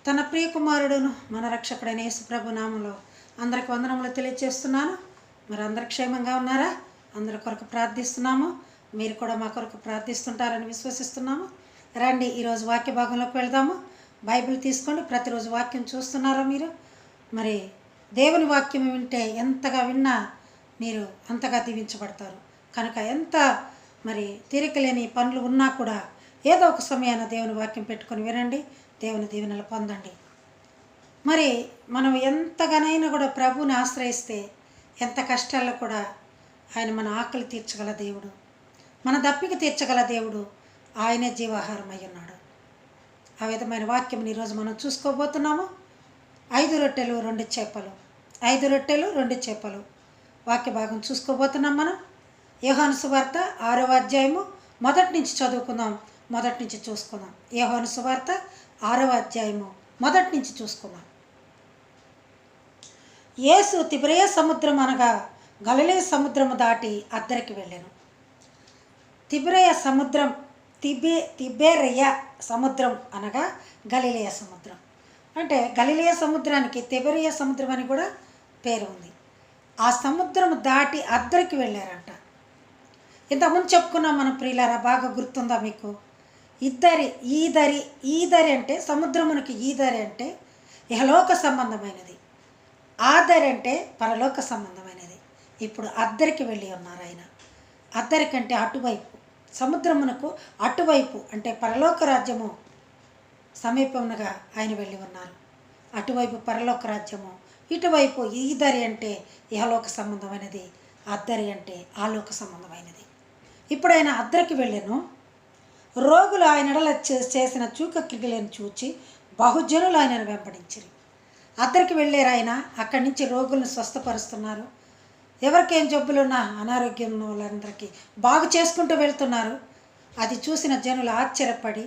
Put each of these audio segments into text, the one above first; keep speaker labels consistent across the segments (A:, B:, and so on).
A: తన ప్రియకుమారుడును మన రక్షకుడైన యేసుప్రభు నామంలో అందరికి వందనములు తెలియజేస్తున్నాను. మరి అందరు క్షేమంగా ఉన్నారా? అందరి కొరకు ప్రార్థిస్తున్నాము. మీరు కూడా మా కొరకు ప్రార్థిస్తుంటారని విశ్వసిస్తున్నాము. రండి, ఈరోజు వాక్య భాగంలోకి వెళ్దాము. బైబిల్ తీసుకోండి. ప్రతిరోజు వాక్యం చూస్తున్నారా మీరు? మరి దేవుని వాక్యం వింటే ఎంతగా విన్నా మీరు అంతగా దీవించబడతారు. కనుక ఎంత మరి తీరిక లేని పనులు ఉన్నా కూడా ఏదో ఒక సమయాన దేవుని వాక్యం పెట్టుకొని వినండి. దేవుని దీవెనలు పొందండి. మరి మనం ఎంతగానైనా కూడా ప్రభువుని ఆశ్రయిస్తే ఎంత కష్టాల్లో కూడా ఆయన మన ఆకలి తీర్చగల దేవుడు, మన దప్పిక తీర్చగల దేవుడు. ఆయనే జీవాహారం అయి ఉన్నాడు. ఆ విధమైన వాక్యం ఈరోజు మనం చూసుకోబోతున్నాము. 5 రొట్టెలు 2 చేపలు, 5 రొట్టెలు 2 చేపలు వాక్య భాగం చూసుకోబోతున్నాం. మనం యోహాను సువార్త 6వ అధ్యాయము మొదటి నుంచి చదువుకుందాం. మొదటి నుంచి చూసుకుందాం. యోహాను సువార్త 6వ అధ్యాయము మొదటి నుంచి చూసుకుందాం. యేసు తిబెరయ సముద్రం అనగా గలిలయ సముద్రము దాటి అద్దరికి వెళ్ళాను. తిబెరయ సముద్రం, తిబెరయ సముద్రం అనగా గలిలయ సముద్రం. అంటే గలిలయ సముద్రానికి తిబెరయ సముద్రం అని కూడా పేరు ఉంది. ఆ సముద్రము దాటి అద్దరికి వెళ్ళారంట. ఇంతకుముందు చెప్పుకున్నాం మనం ప్రియులారా, బాగా గుర్తుందా మీకు? ఈదరి అంటే సముద్రమునికి ఈదరి అంటే ఇహలోక సంబంధమైనది, ఆదరి అంటే పరలోక సంబంధమైనది. ఇప్పుడు అద్దరికి వెళ్ళి ఉన్నారు ఆయన. అద్దరికంటే అటువైపు, సముద్రమునకు అటువైపు అంటే పరలోక రాజ్యము సమీపమునగా ఆయన వెళ్ళి ఉన్నారు. అటువైపు పరలోక రాజ్యము, ఇటువైపు ఈదరి అంటే ఇహలోక సంబంధమైనది, అద్దరి అంటే ఆలోక సంబంధమైనది. ఇప్పుడు ఆయన అద్దరికి వెళ్ళాను. రోగులు ఆయన ఎడల చేసిన క్రియలను చూచి బహుజనులు ఆయనను వెంబడించారు. అద్దరికి వెళ్ళారు ఆయన. అక్కడి నుంచి రోగులను స్వస్థపరుస్తున్నారు. ఎవరికేం జబ్బులున్నా అనారోగ్యం వాళ్ళందరికీ బాగు చేసుకుంటూ వెళ్తున్నారు. అది చూసిన జనులు ఆశ్చర్యపడి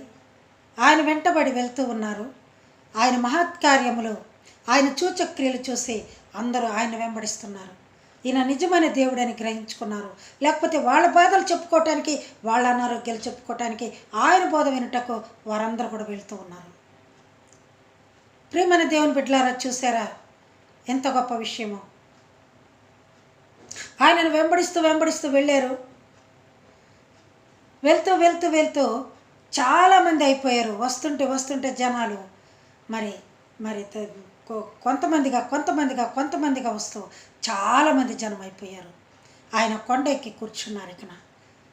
A: ఆయన వెంటబడి వెళ్తూ ఉన్నారు. ఆయన మహత్కార్యములు, ఆయన సూచక్రియలు చూసి అందరూ ఆయన వెంబడిస్తున్నారు. ఈయన నిజమైన దేవుడని గ్రహించుకున్నారు. లేకపోతే వాళ్ళ బాధలు చెప్పుకోవటానికి, వాళ్ళ అనారోగ్యాలు చెప్పుకోవటానికి ఆయన బోధ వినుటకు వారందరూ కూడా వెళ్తూ ఉన్నారు. ప్రియమైన దేవుని బిడ్డలారా, చూసారా ఎంత గొప్ప విషయమో? ఆయనను వెంబడిస్తూ వెళ్ళారు. వెళ్తూ చాలామంది అయిపోయారు. వస్తుంటే జనాలు మరి కొంతమందిగా వస్తూ చాలామంది జనం అయిపోయారు. ఆయన కొండ ఎక్కి కూర్చున్నారు. ఇకన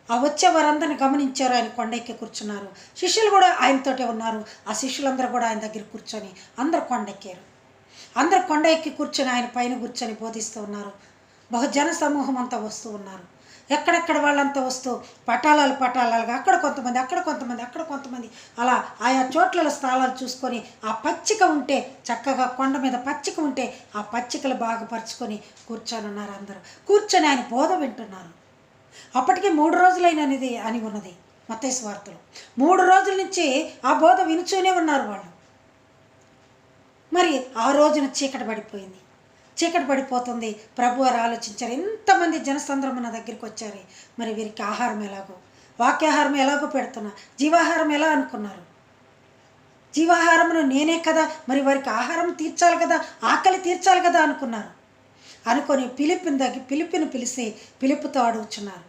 A: ఆ వచ్చే వారందరిని గమనించారు. ఆయన కొండ ఎక్కి కూర్చున్నారు. శిష్యులు కూడా ఆయనతోటే ఉన్నారు. ఆ శిష్యులందరూ కూడా ఆయన దగ్గర కూర్చొని అందరూ కొండ ఎక్కారు. అందరూ కొండ ఎక్కి కూర్చొని ఆయన పైన కూర్చొని బోధిస్తూ ఉన్నారు. బహుజన సమూహం అంతా వస్తూ ఉన్నారు. ఎక్కడెక్కడ వాళ్ళంతా వస్తూ పటాలాలుగా అక్కడ కొంతమంది అలా ఆయా చోట్ల స్థలాలు చూసుకొని ఆ పచ్చిక ఉంటే చక్కగా కొండ మీద పచ్చిక ఉంటే ఆ పచ్చికలు బాగా పరుచుకొని కూర్చొని ఉన్నారు. అందరూ కూర్చొని ఆయన బోధ వింటున్నారు. అప్పటికే 3 రోజులైనది అని ఉన్నది మత్తయి సువార్తలో. 3 రోజుల నుంచి ఆ బోధ వినుచూనే ఉన్నారు వాళ్ళు. మరి ఆ రోజున చీకటి పడిపోతుంది. ప్రభు వారు ఆలోచించారు, ఎంతమంది జనసంద్రము నా దగ్గరికి వచ్చారు, మరి వీరికి ఆహారం ఎలాగో, వాక్యాహారం ఎలాగో పెడుతున్నా, జీవాహారం ఎలా అనుకున్నారు? జీవాహారమును నేనే కదా, మరి వారికి ఆహారం తీర్చాలి కదా, ఆకలి తీర్చాలి కదా అనుకున్నారు. అనుకొని పిలిపిని పిలిచి పిలుపుతో అడుగుచున్నారు.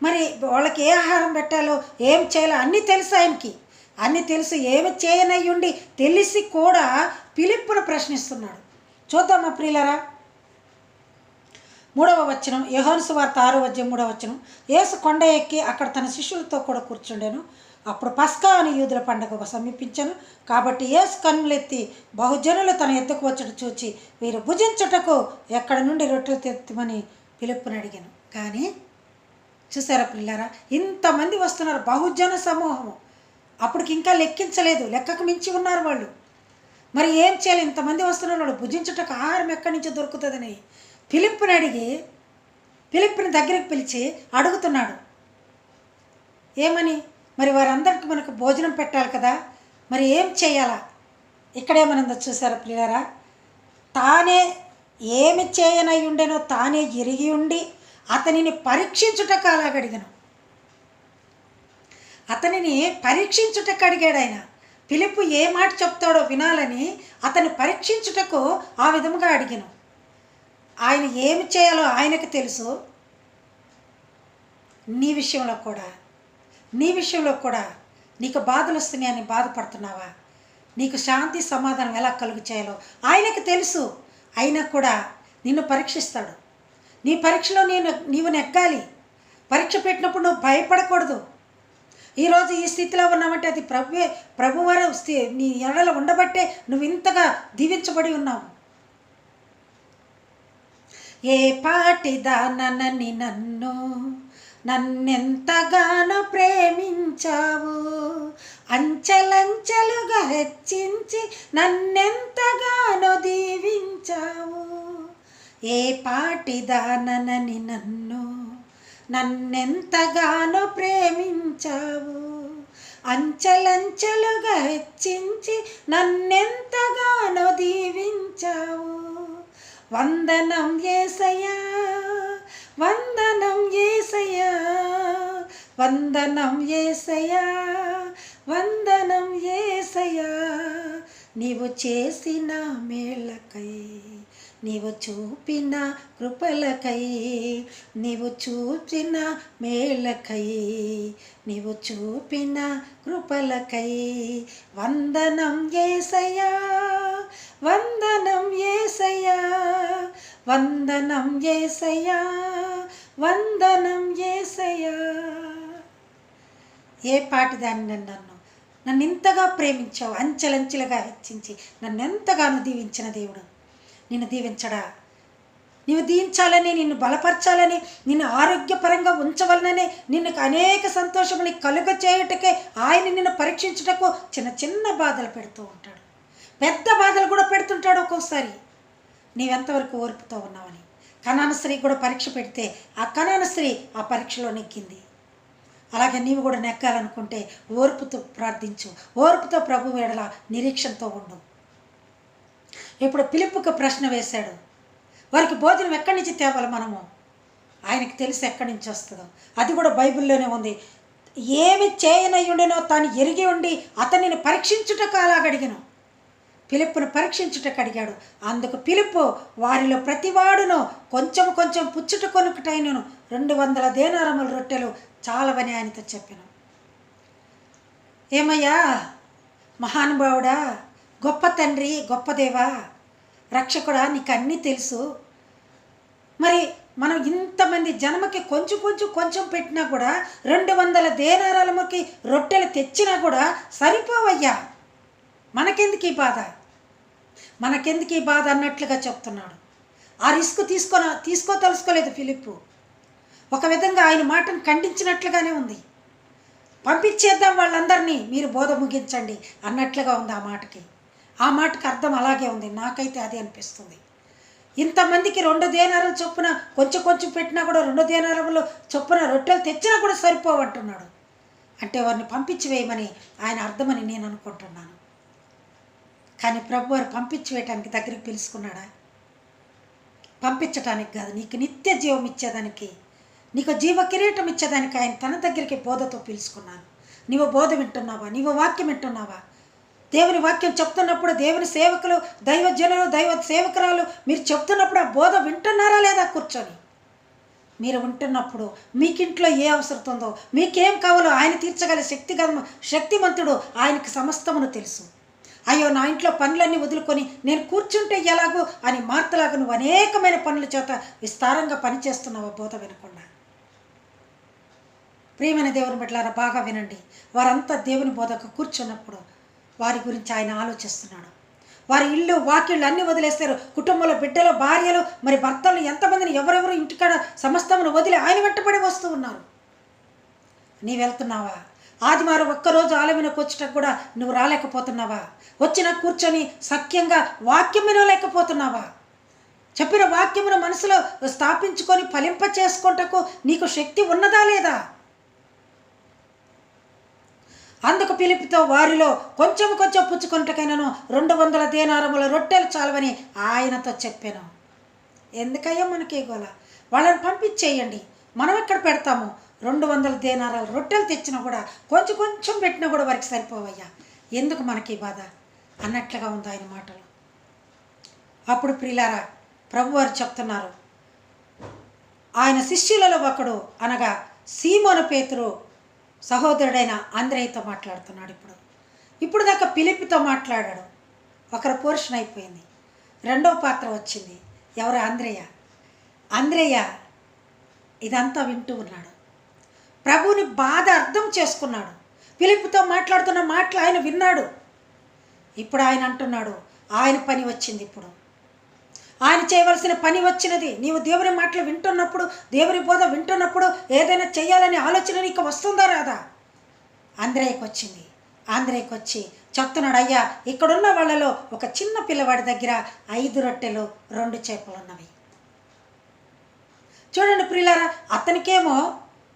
A: మరి వాళ్ళకి ఏ ఆహారం పెట్టాలో, ఏం చేయాలో అన్నీ తెలుసు ఆయనకి. అన్నీ తెలుసు. ఏమి చేయనయ్యుండి తెలిసి కూడా పిలుపును ప్రశ్నిస్తున్నాడు. చూద్దామా ప్రియులారా? 3వ వచనం, యోహాను సువార్త 6వ అధ్యాయం 3వ వచనం. యేసు కొండ ఎక్కి అక్కడ తన శిష్యులతో కూడా కూర్చుండెను. అప్పుడు పస్కా అని యూదుల పండుగ సమీపించెను. కాబట్టి యేసు కన్నులెత్తి బహుజనులు తన ఎద్దుకు వచ్చట చూచి వీరు భుజించుటకు ఎక్కడ నుండి రొట్టెలు తెత్తమని పిలుపుని అడిగాను. కానీ చూసారా ప్రియులారా, ఇంతమంది వస్తున్నారు, బహుజన సమూహము. అప్పటికి ఇంకా లెక్కించలేదు, లెక్కకు మించి ఉన్నారు వాళ్ళు. మరి ఏం చేయాలి? ఇంతమంది వస్తున్నారు, వాళ్ళు భుజించుటకు ఆహారం ఎక్కడి నుంచి దొరుకుతుందని పిలుపుని దగ్గరికి పిలిచి అడుగుతున్నాడు. ఏమని? మరి వారందరికీ మనకు భోజనం పెట్టాలి కదా, మరి ఏం చేయాలా? ఇక్కడేమనుందో చూసారా ప్రియులారా? తానే ఏమి చేయనై ఉండెనో తానే ఎరిగి ఉండి అతనిని పరీక్షించుటకు అలాగడిగాను. అతనిని పరీక్షించుటకు అడిగాడు ఆయన. ఫిలిప్పు ఏ మాట చెప్తాడో వినాలని అతన్ని పరీక్షించుటకు ఆ విధముగా అడిగాను. ఆయన ఏమి చేయాలో ఆయనకు తెలుసు. నీ విషయంలో కూడా నీకు బాధలు వస్తున్నాయని బాధపడుతున్నావా? నీకు శాంతి సమాధానం ఎలా కలుగు చేయాలో ఆయనకు తెలుసు. అయినా కూడా నిన్ను పరీక్షిస్తాడు. నీ పరీక్షలో నీవు నెగ్గాలి. పరీక్ష పెట్టినప్పుడు నువ్వు భయపడకూడదు. ఈరోజు ఈ స్థితిలో ఉన్నావంటే అది ప్రభువారు నీ ఎడల ఉండబట్టే నువ్వు ఇంతగా దీవించబడి ఉన్నావు. ఏ పాటిదానని నన్నెంతగానో ప్రేమించావు, అంచెలంచెలుగా హెచ్చించి నన్నెంతగానో దీవించావు. ఏ పాటిదానని నన్నెంతగానో ప్రేమించావు, అంచెలంచెలుగా హెచ్చించి నన్నెంతగానో దీవించావు. వందనం యేసయ్యా, వందనం యేసయ్యా, వందనం యేసయ్యా, వందనం యేసయ్యా. నీవు చేసిన మేళ్ళకై, నీవు చూపిన కృపలకై, నీవు చూపిన మేళ్ళకై, నీవు చూపిన కృపలకై వందనం యేసయ్యా, వందనం యేసయ్యా, వందనం యేసయ్యా, వందనం యేసయ్యా. ఏ పాటిదాన్ని నన్ను ఇంతగా ప్రేమించావు, అంచెలంచెలుగా హెచ్చించి నన్నెంతగానో దీవించిన దేవుడు నిన్ను దీవించడా? నీవు దీవించాలని, నిన్ను బలపరచాలని, నిన్ను ఆరోగ్యపరంగా ఉంచవలననే, నిన్ను అనేక సంతోషముని కలుగ చేయుటకే ఆయన నిన్ను పరీక్షించుటకు చిన్న చిన్న బాధలు పెడుతూ ఉంటాడు. పెద్ద బాధలు కూడా పెడుతుంటాడు ఒక్కోసారి. నీవెంతవరకు ఓర్పుతో ఉన్నావని. కనాను స్త్రీ కూడా పరీక్ష పెడితే ఆ కనాను స్త్రీ ఆ పరీక్షలో నెగ్గింది. అలాగే నీవు కూడా నెగ్గాలనుకుంటే ఓర్పుతో ప్రార్థించు, ఓర్పుతో ప్రభు ఎడల నిరీక్షణతో ఉండు. ఇప్పుడు ఫిలిప్పుకు ప్రశ్న వేశాడు, వారికి భోజనం ఎక్కడి నుంచి తేవాలి మనము? ఆయనకు తెలిసి ఎక్కడి నుంచి వస్తుందో. అది కూడా బైబిల్లోనే ఉంది. ఏమి చేయనయ్యుండెనో తాను ఎరిగి ఉండి అతనిని పరీక్షించుటకు అలాగడిగాను. ఫిలిప్పును పరీక్షించుటకు అడిగాడు. అందుకు ఫిలిప్పు వారిలో ప్రతివాడును కొంచెం కొంచెం పుచ్చుట కొనుకటైనను 200 దేనారముల రొట్టెలు చాలవని ఆయనతో చెప్పాను. ఏమయ్యా మహానుభావుడా, గొప్ప తండ్రి, గొప్ప దేవా, రక్షకుడా, నీకు అన్నీ తెలుసు. మరి మనం ఇంతమంది జన్మకి కొంచెం కొంచెం కొంచెం పెట్టినా కూడా 200 దేనారాలకి రొట్టెలు తెచ్చినా కూడా సరిపోవయ్యా. మనకెందుకు ఈ బాధ, మనకెందుకు ఈ బాధ అన్నట్లుగా చెప్తున్నాడు. ఆ రిస్క్ తీసుకోదలుచుకోలేదు ఫిలిప్పు. ఒక విధంగా ఆయన మాటను ఖండించినట్లుగానే ఉంది. పంపించేద్దాం వాళ్ళందరినీ, మీరు బోధ ముగించండి అన్నట్లుగా ఉంది ఆ మాటకి. ఆ మాటకి అర్థం అలాగే ఉంది. నాకైతే అదే అనిపిస్తుంది. ఇంతమందికి 2 దేనారాలు చొప్పున కొంచెం కొంచెం పెట్టినా కూడా 2 దేనారములు చొప్పున రొట్టెలు తెచ్చినా కూడా సరిపోవంటున్నాడు. అంటే వారిని పంపించి వేయమని ఆయన అర్థమని నేను అనుకుంటున్నాను. కానీ ప్రభు వారు పంపించి వేయటానికి దగ్గరికి పిలుచుకున్నాడా? పంపించటానికి కాదు, నీకు నిత్య జీవం ఇచ్చేదానికి, నీకు జీవ కిరీటం ఇచ్చేదానికి ఆయన తన దగ్గరికి బోధతో పిలుచుకున్నాను. నీవు బోధ వింటున్నావా? నీవు వాక్యం వింటున్నావా? దేవుని వాక్యం చెప్తున్నప్పుడు దేవుని సేవకులు, దైవజనులు, దైవ సేవకురాలు మీరు చెప్తున్నప్పుడు ఆ బోధ వింటున్నారా లేదా? కూర్చొని మీరు వింటున్నప్పుడు మీకింట్లో ఏ అవసరం ఉందో, మీకేం కావాలో ఆయన తీర్చగల శక్తిమంతుడు. ఆయనకి సమస్తమును తెలుసు. అయ్యో నా ఇంట్లో పనులన్నీ వదులుకొని నేను కూర్చుంటే ఎలాగో అని మార్తలాగా నువ్వు అనేకమైన పనుల చేత విస్తారంగా పనిచేస్తున్నావు బోధ వినకుండా. ప్రియమైన దేవుని బిడ్డలారా బాగా వినండి. వారంతా దేవుని బోధకు కూర్చున్నప్పుడు వారి గురించి ఆయన ఆలోచిస్తున్నాడు. వారి ఇల్లు వాకిళ్ళు అన్నీ వదిలేస్తారు. కుటుంబంలో బిడ్డలు, భార్యలు, మరి భర్తలు ఎంతమందిని ఎవరెవరు ఇంటికాడ సమస్తమును వదిలి ఆయన వెంటబడి వస్తూ ఉన్నారు. నీ వెళ్తున్నావా? ఆదివారం ఒక్కరోజు ఆలయంలోకి వచ్చేటప్పుడు కూడా నువ్వు రాలేకపోతున్నావా? వచ్చినా కూర్చొని సఖ్యంగా వాక్యం వినలేకపోతున్నావా? చెప్పిన వాక్యమును మనసులో స్థాపించుకొని ఫలింప చేసుకుంటకు నీకు శక్తి ఉన్నదా లేదా? అందుకు ఫిలిప్పుతో వారిలో కొంచెం కొంచెం పుచ్చుకొంటకైనాను 200 దేనారముల రొట్టెలు చాలవని ఆయనతో చెప్పాను. ఎందుకయ్యా మనకి గోల? వాళ్ళని పంపించేయండి, మనం ఎక్కడ పెడతాము? 200 దేనారాల రొట్టెలు తెచ్చినా కూడా కొంచెం కొంచెం పెట్టినా కూడా వారికి సరిపోవయ్యా. ఎందుకు మనకి బాధ అన్నట్లుగా ఉంది ఆయన మాటలు. అప్పుడు ప్రియులారా, ప్రభువారు చెప్తున్నారు, ఆయన శిష్యులలో ఒకడు అనగా సీమోను పేతురు సహోదరుడైన అంద్రేయతో మాట్లాడుతున్నాడు. ఇప్పుడు దాకా ఫిలిప్పుతో మాట్లాడాడు. ఒకరు పోర్షన్ అయిపోయింది, రెండో పాత్ర వచ్చింది. ఎవరు? అంద్రేయ ఇదంతా వింటూ ఉన్నాడు. ప్రభువుని బాధ అర్థం చేసుకున్నాడు. ఫిలిప్పుతో మాట్లాడుతున్న మాటలు ఆయన విన్నాడు. ఇప్పుడు ఆయన అంటున్నాడు, ఆయన పని వచ్చింది. ఇప్పుడు ఆయన చేయవలసిన పని వచ్చినది. నీవు దేవుని మాటలు వింటున్నప్పుడు, దేవుని బోధ వింటున్నప్పుడు ఏదైనా చేయాలనే ఆలోచన నీకు వస్తుందా రాదా? అంద్రేయకు వచ్చింది. అంద్రేయకు వచ్చి చెప్తున్నాడు, అయ్యా, ఇక్కడున్న వాళ్ళలో ఒక చిన్న పిల్లవాడి దగ్గర 5 రొట్టెలు 2 చేపలు ఉన్నవి. చూడండి ప్రియులారా, అతనికేమో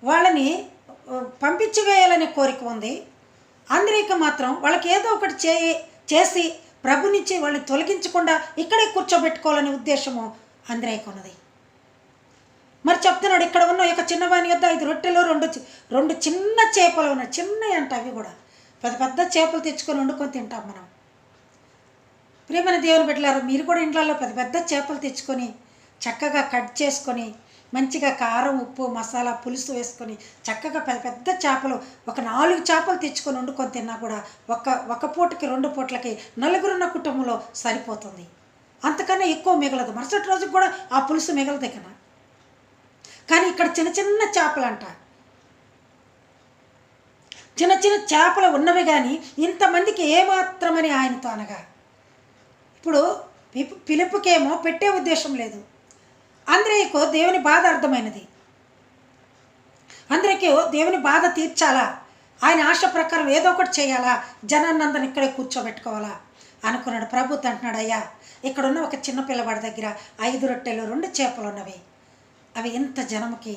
A: వాళ్ళని పంపించివేయాలనే కోరిక ఉంది. అంద్రేయకు మాత్రం వాళ్ళకి ఏదో ఒకటి చేసి ప్రభు నుంచి వాళ్ళని తొలగించకుండా ఇక్కడే కూర్చోబెట్టుకోవాలనే ఉద్దేశము అంద్రేయకు ఉన్నది. మరి చెప్తున్నాడు, ఇక్కడ ఉన్న ఒక చిన్నవాని యొద్ద 5 రొట్టెలు 2 చిన్న చేపలు ఉన్నాయి. చిన్నవి అంట, అవి కూడా పెద్ద పెద్ద చేపలు తెచ్చుకొని వండుకొని తింటాం మనం. ప్రియమైన దేవుని బిడ్డలారా, మీరు కూడా ఇంట్లో పెద్ద పెద్ద చేపలు తెచ్చుకొని చక్కగా కట్ చేసుకొని మంచిగా కారం, ఉప్పు, మసాలా, పులుసు వేసుకొని చక్కగా పెద్ద పెద్ద చేపలు ఒక 4 చేపలు తెచ్చుకొని వండుకొని తిన్నా కూడా ఒక పూటకి 2 పూటలకి నలుగురున్న కుటుంబంలో సరిపోతుంది. అంతకన్నా ఎక్కువ మిగలదు. మరుసటి రోజుకి కూడా ఆ పులుసు మిగలదు కన్నా. కానీ ఇక్కడ చిన్న చిన్న చేపలంట, చిన్న చిన్న చేపలు ఉన్నవి. కానీ ఇంతమందికి ఏమాత్రమని ఆయనతో అనగా, ఇప్పుడు ఫిలిప్పుకేమో పెట్టే ఉద్దేశం లేదు. అంద్రేయకు దేవుని బాధ అర్థమైనది. అంద్రేయకు దేవుని బాధ తీర్చాలా, ఆయన ఆశ ప్రకారం ఏదో ఒకటి చేయాలా, జనాన్నందరిని ఇక్కడే కూర్చోబెట్టుకోవాలా అనుకున్నాడు. ప్రభుత్వ అంటున్నాడు, అయ్యా, ఇక్కడున్న ఒక చిన్న పిల్లవాడి దగ్గర 5 రొట్టెలు 2 చేపలు ఉన్నవి. అవి ఎంత జనముకి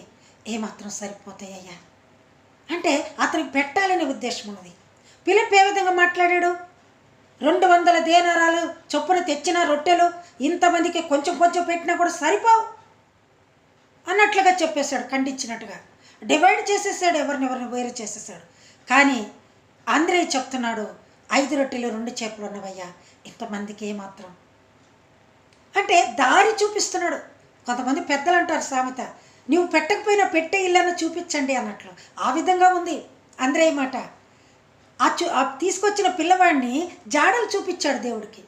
A: ఏమాత్రం సరిపోతాయి అయ్యా అంటే అతనికి పెట్టాలనే ఉద్దేశం ఉన్నది. ఫిలిప్ ఏ విధంగా మాట్లాడాడు? 200 దేనారాలు చొప్పున తెచ్చిన రొట్టెలు ఇంతమందికి కొంచెం కొంచెం పెట్టినా కూడా సరిపోవు అన్నట్లుగా చెప్పేశాడు. ఖండించినట్టుగా డివైడ్ చేసేసాడు, ఎవరినెవరిని వేరు చేసేసాడు. కానీ అంద్రేయ చెప్తున్నాడు, 5 రొట్టెలు 2 చేపలు ఉన్నవయ్యా, ఇంతమందికి ఏమాత్రం అంటే దారి చూపిస్తున్నాడు. కొంతమంది పెద్దలు అంటారు సామెత, నువ్వు పెట్టకపోయినా పెట్టే ఇల్లని చూపించండి అన్నట్లు. ఆ విధంగా ఉంది అంద్రేయ మాట. తీసుకొచ్చిన పిల్లవాడిని జాడలు చూపించాడు దేవుడికి.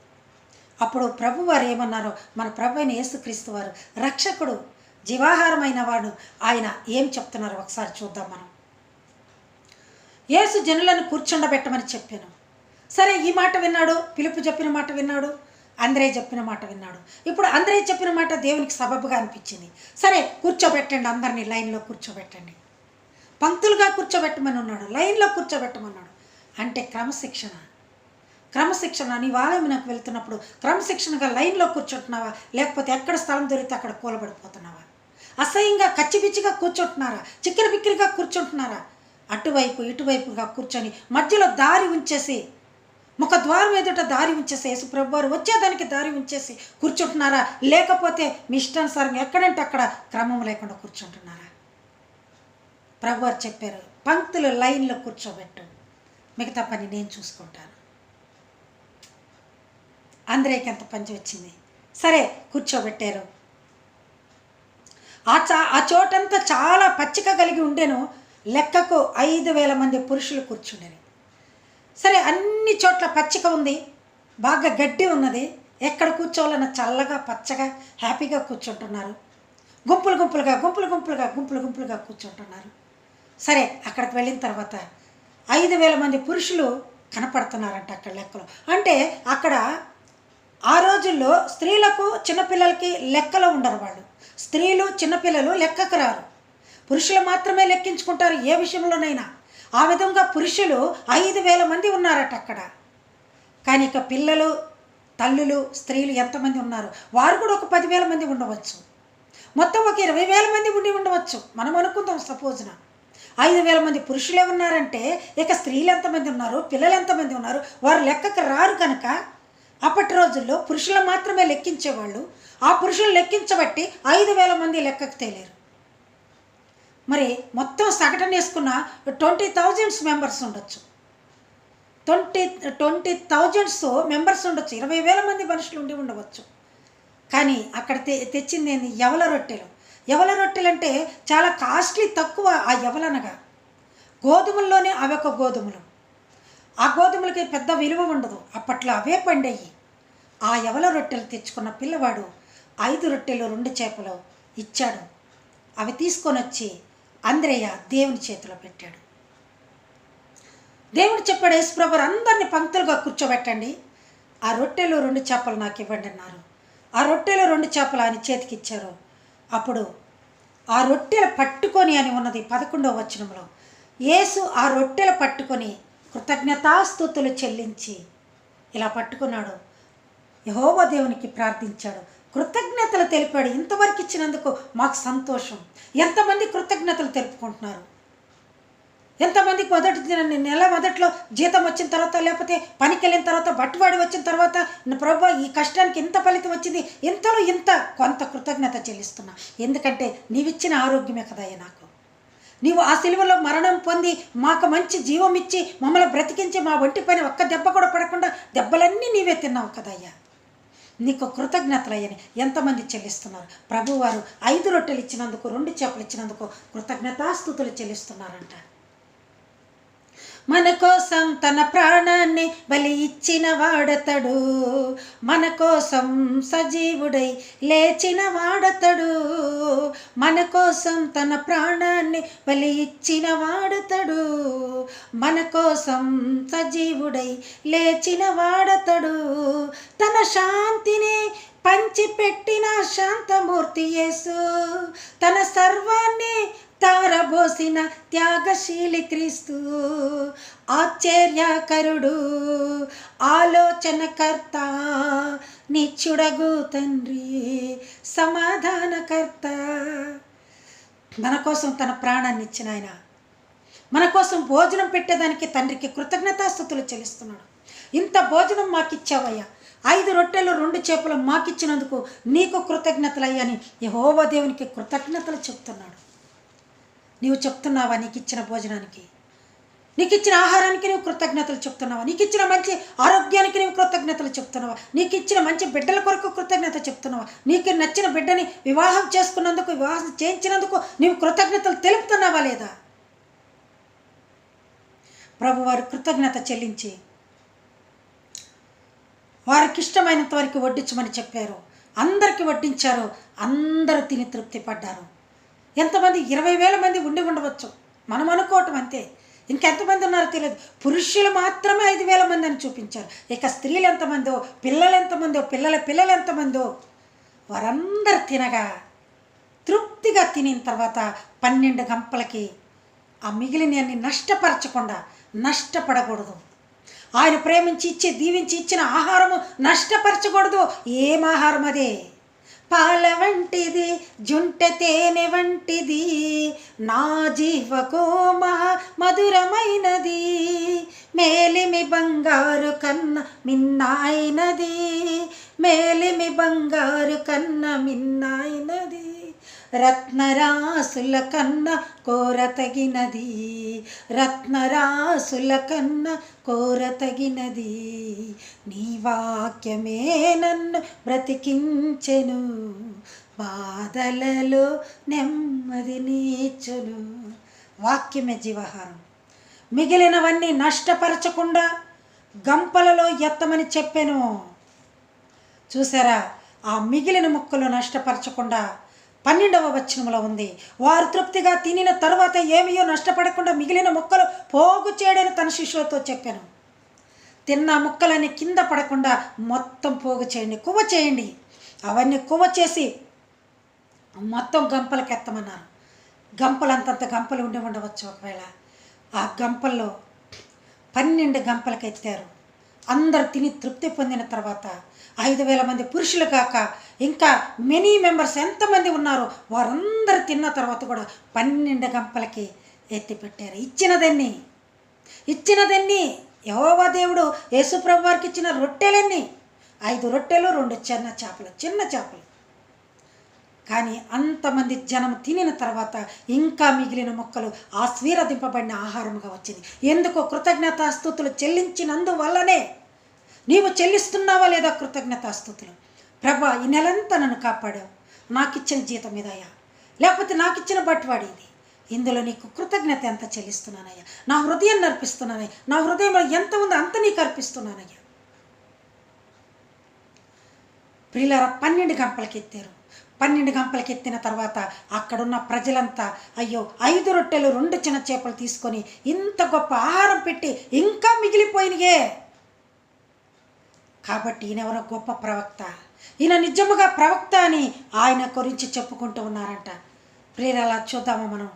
A: అప్పుడు ప్రభు వారు ఏమన్నారో, మన ప్రభు అయిన యేసుక్రీస్తు వారు రక్షకుడు, జీవాహారమైన వాడు, ఆయన ఏం చెప్తున్నారో ఒకసారి చూద్దాం మనం. యేసు జనులను కూర్చుండబెట్టమని చెప్పాను. సరే, ఈ మాట విన్నాడు, ఫిలిప్పు చెప్పిన మాట విన్నాడు, అంద్రేయ చెప్పిన మాట విన్నాడు. ఇప్పుడు అంద్రేయ చెప్పిన మాట దేవునికి సబబుగా అనిపించింది. సరే, కూర్చోబెట్టండి, అందరినీ లైన్లో కూర్చోబెట్టండి, పంక్తులుగా కూర్చోబెట్టమని ఉన్నాడు, లైన్లో కూర్చోబెట్టమన్నాడు. అంటే క్రమశిక్షణ నీ ఆలయంలోకి వెళ్తున్నప్పుడు క్రమశిక్షణగా లైన్లో కూర్చుంటున్నావా, లేకపోతే ఎక్కడ స్థలం దొరికితే అక్కడ కూలబడిపోతున్నావా? అసహ్యంగా కచ్చిపిచ్చిగా కూర్చుంటున్నారా, చిక్కిరి బిక్కిరిగా కూర్చుంటున్నారా? అటువైపు ఇటువైపుగా కూర్చొని మధ్యలో దారి ఉంచేసి, ముఖద్వారం ఎదుట దారి ఉంచేసి, యేసుప్రభు వారు వచ్చేదానికి దారి ఉంచేసి కూర్చుంటున్నారా, లేకపోతే మీ ఇష్టానుసారంగా ఎక్కడంటే అక్కడ క్రమం లేకుండా కూర్చుంటున్నారా? ప్రభువారు చెప్పారు, పంక్తులు లైన్లో కూర్చోబెట్టు, మిగతా పని నేను చూసుకుంటాను. అంద్రేయకి ఎంత పంచి వచ్చింది. సరే, కూర్చోబెట్టారు. ఆ చోటంతా చాలా పచ్చిక కలిగి ఉండేను. లెక్కకు 5,000 మంది పురుషులు కూర్చుండేరు. సరే, అన్ని చోట్ల పచ్చిక ఉంది, బాగా గడ్డి ఉన్నది. ఎక్కడ కూర్చోవాలన్న చల్లగా పచ్చగా హ్యాపీగా కూర్చుంటున్నారు. గుంపులు గుంపులుగా కూర్చుంటున్నారు. సరే, అక్కడికి వెళ్ళిన తర్వాత 5,000 మంది పురుషులు కనపడుతున్నారంట అక్కడ లెక్కలో. అంటే అక్కడ ఆ రోజుల్లో స్త్రీలకు చిన్నపిల్లలకి లెక్కలో ఉండరు. వాళ్ళు స్త్రీలు చిన్నపిల్లలు లెక్కకు రారు, పురుషులు మాత్రమే లెక్కించుకుంటారు ఏ విషయంలోనైనా. ఆ విధంగా పురుషులు 5,000 మంది ఉన్నారట అక్కడ. కానీ ఇక పిల్లలు, తల్లులు, స్త్రీలు ఎంతమంది ఉన్నారు? వారు కూడా ఒక 10,000 మంది ఉండవచ్చు, మొత్తం ఒక 20,000 మంది ఉండవచ్చు మనం అనుకుందాం. సపోజ్న 5,000 మంది పురుషులే ఉన్నారంటే ఇక స్త్రీలు ఎంతమంది ఉన్నారు, పిల్లలు ఎంతమంది ఉన్నారు? వారు లెక్కకు రారు కనుక అప్పటి రోజుల్లో పురుషులు మాత్రమే లెక్కించేవాళ్ళు. ఆ పురుషులు లెక్కించబట్టి 5,000 మంది లెక్కకు తేలేరు. మరి మొత్తం సగటున వేసుకున్న 20,000 మెంబర్స్ ఉండొచ్చు. ట్వంటీ 20,000 మెంబర్స్ ఉండొచ్చు, 20,000 మంది మనుషులు ఉండి ఉండవచ్చు. కానీ అక్కడ తెచ్చింది ఏంది? యవల రొట్టెలు. యవల రొట్టెలు అంటే చాలా కాస్ట్లీ, తక్కువ. ఆ యవలనగా గోధుమల్లోనే అవి ఒక గోధుమలు. ఆ గోధుమలకి పెద్ద విలువ ఉండదు, అప్పట్లో అవే పండేవి. ఆ యవల రొట్టెలు తెచ్చుకున్న పిల్లవాడు 5 రొట్టెలు 2 చేపలు ఇచ్చాడు. అవి తీసుకొని వచ్చి అంద్రేయ దేవుని చేతిలో పెట్టాడు. దేవుడు చెప్పాడు, యేసుప్రభువారు అందరినీ పంక్తులుగా కూర్చోబెట్టండి, ఆ రొట్టెలు 2 చేపలు నాకు ఇవ్వండి అన్నారు. ఆ రొట్టెలు 2 చేపలు ఆయన చేతికి ఇచ్చారు. అప్పుడు ఆ రొట్టెలు పట్టుకొని అని ఉన్నది 11వ వచనంలో. యేసు ఆ రొట్టెలు పట్టుకొని కృతజ్ఞతాస్తుతులు చెల్లించి ఇలా పట్టుకున్నాడు, యెహోవా దేవునికి ప్రార్థించాడు, కృతజ్ఞతలు తెలిపాడు. ఇంతవరకు ఇచ్చినందుకు మాకు సంతోషం. ఎంతమంది కృతజ్ఞతలు తెలుపుకుంటున్నారు? ఎంతమందికి నెల మొదట్లో జీతం వచ్చిన తర్వాత, లేకపోతే పనికి వెళ్ళిన తర్వాత, బట్టువాడి వచ్చిన తర్వాత, ప్రభు ఈ కష్టానికి ఇంత ఫలితం వచ్చింది, ఇంతలో ఇంత కొంత కృతజ్ఞత చెల్లిస్తున్నా. ఎందుకంటే నీవిచ్చిన ఆరోగ్యమే కదయ్యా నాకు. నీవు ఆ సిలువలో మరణం పొంది మాకు మంచి జీవం ఇచ్చి మమ్మల్ని బ్రతికించి మా ఒంటి పైన ఒక్క దెబ్బ కూడా పడకుండా దెబ్బలన్నీ నీవే తిన్నావు కదయ్యా, నీకు కృతజ్ఞతలయ్యని ఎంతమంది చెల్లిస్తున్నారు? ప్రభువారు 5 రొట్టెలు ఇచ్చినందుకు, 2 చేపలు ఇచ్చినందుకు కృతజ్ఞతాస్తుతులు చెల్లిస్తున్నారంట. మన కోసం తన ప్రాణాన్ని బలి ఇచ్చిన వాడతడు, మన కోసం సజీవుడై లేచిన వాడతడు, మన కోసం తన ప్రాణాన్ని బలి ఇచ్చిన వాడతడు, మన కోసం సజీవుడై లేచిన వాడతడు, తన శాంతిని పంచిపెట్టిన శాంతమూర్తి యేసు, తన సర్వాన్ని తారబోసిన త్యాగశీలి క్రీస్తు, ఆశ్చర్యకరుడు, ఆలోచనకర్త, నిత్యుడగు తండ్రి, సమాధానకర్త. మన కోసం తన ప్రాణాన్ని ఇచ్చిన ఆయన మన కోసం భోజనం పెట్టేదానికి తండ్రికి కృతజ్ఞతాస్తుతులు చెల్లిస్తున్నాడు. ఇంత భోజనం మాకిచ్చావయ్యా, 5 రొట్టెలు 2 చేపలు మాకిచ్చినందుకు నీకు కృతజ్ఞతలయ్యని యెహోవా దేవునికి కృతజ్ఞతలు చెప్తున్నాడు. నీవు చెప్తున్నావా? నీకు ఇచ్చిన భోజనానికి, నీకు ఇచ్చిన ఆహారానికి నువ్వు కృతజ్ఞతలు చెప్తున్నావా? నీకు ఇచ్చిన మంచి ఆరోగ్యానికి నువ్వు కృతజ్ఞతలు చెప్తున్నావా? నీకు ఇచ్చిన మంచి బిడ్డల కొరకు కృతజ్ఞత చెప్తున్నావా? నీకు నచ్చిన బిడ్డని వివాహం చేసుకున్నందుకు, వివాహం చేయించినందుకు నీవు కృతజ్ఞతలు తెలుపుతున్నావా లేదా? ప్రభువారు కృతజ్ఞత చెల్లించి వారికి ఇష్టమైనంత వరకు వడ్డించమని చెప్పారు. అందరికీ వడ్డించారు. అందరూ తిని తృప్తి పడ్డారు. ఎంతమంది? 20,000 మంది ఉండి ఉండవచ్చు, మనం అనుకోవటం అంతే. ఇంకెంతమంది ఉన్నారో తెలియదు. పురుషులు మాత్రమే 5,000 మంది అని చూపించారు. ఇక స్త్రీలు ఎంతమందో, పిల్లలు ఎంతమందో, పిల్లలు ఎంతమందో, వారందరూ తినగా తృప్తిగా తినిన తర్వాత 12 గంపలకి ఆ మిగిలినన్ని నష్టపరచకుండా, నష్టపడకూడదు. ఆయన ప్రేమించి ఇచ్చి దీవించి ఇచ్చిన ఆహారము నష్టపరచకూడదు. ఏం ఆహారం అదే? పాల వంటిది, జుంట తేనె వంటిది, నా జీవకు మహా మధురమైనది, మేలిమి బంగారు కన్న మిన్నాయినది, మేలిమి బంగారు కన్న మిన్నాయినది, రత్నరాసుల కన్న కోరతగినది, రత్నరాసుల కన్న కోరతగినది, నీ వాక్యమే నన్ను బ్రతికించెను, బాధలలో నెమ్మది నీచును. వాక్యమే జీవాహారం. మిగిలినవన్నీ నష్టపరచకుండా గంపలలో ఎత్తమని చెప్పాను. చూసారా? ఆ మిగిలిన ముక్కలు నష్టపరచకుండా 12వ వచనంలో ఉంది. వారు తృప్తిగా తినిన తర్వాత ఏమీయో నష్టపడకుండా మిగిలిన ముక్కలు పోగు చేయడని తన శిష్యులతో చెప్పాను. తిన్న ముక్కలని కింద పడకుండా మొత్తం పోగు చేయండి, కువ్వ చేయండి. అవన్నీ కువ్వ చేసి మొత్తం గంపలకు ఎత్తమన్నారు. గంపలు అంతంత గంపలు ఉండి ఉండవచ్చు. ఒకవేళ ఆ గంపల్లో 12 గంపలకు ఎత్తారు. అందరు తిని తృప్తి పొందిన తర్వాత 5,000 మంది పురుషులు కాక ఇంకా మెనీ మెంబర్స్ ఎంతమంది ఉన్నారో వారందరూ తిన్న తర్వాత కూడా 12 గంపలకి ఎత్తి పెట్టారు. ఇచ్చినదన్నీ యెహోవా దేవుడు యేసుప్రభు వారికి ఇచ్చిన రొట్టెలన్నీ 5 రొట్టెలు 2 చిన్న చేపలు. కానీ అంతమంది జనం తినిన తర్వాత ఇంకా మిగిలిన మొక్కలు ఆశీర్వదింపబడిన ఆహారముగా వచ్చింది. ఎందుకు? కృతజ్ఞతాస్తుతులు చెల్లించినందువల్లనే. నీవు చెల్లిస్తున్నావా లేదా కృతజ్ఞతాస్తుతులు? ప్రభా, ఈ నెలంతా నన్ను కాపాడావు, నాకు ఇచ్చిన జీతం ఇదయ్యా, లేకపోతే నాకు ఇచ్చిన బట్వాడి ఇది, ఇందులో నీకు కృతజ్ఞత ఎంత చెల్లిస్తున్నానయ్యా, నా హృదయాన్ని అర్పిస్తున్నానయ్యా, నా హృదయంలో ఎంత ఉందో అంత నీకు అర్పిస్తున్నానయ్యా. ప్రియులారా, 12 గంపలకి ఎత్తారు. 12 గంపలకి ఎత్తిన తర్వాత అక్కడున్న ప్రజలంతా అయ్యో 5 రొట్టెలు 2 చిన్న చేపలు తీసుకొని ఇంత గొప్ప ఆహారం పెట్టి ఇంకా మిగిలిపోయినయే. కాబట్టి ఈయనెవరో గొప్ప ప్రవక్త, ఈయన నిజముగా ప్రవక్త అని ఆయన గురించి చెప్పుకుంటూ ఉన్నారంట. ప్రియులారా, చూద్దామా మనం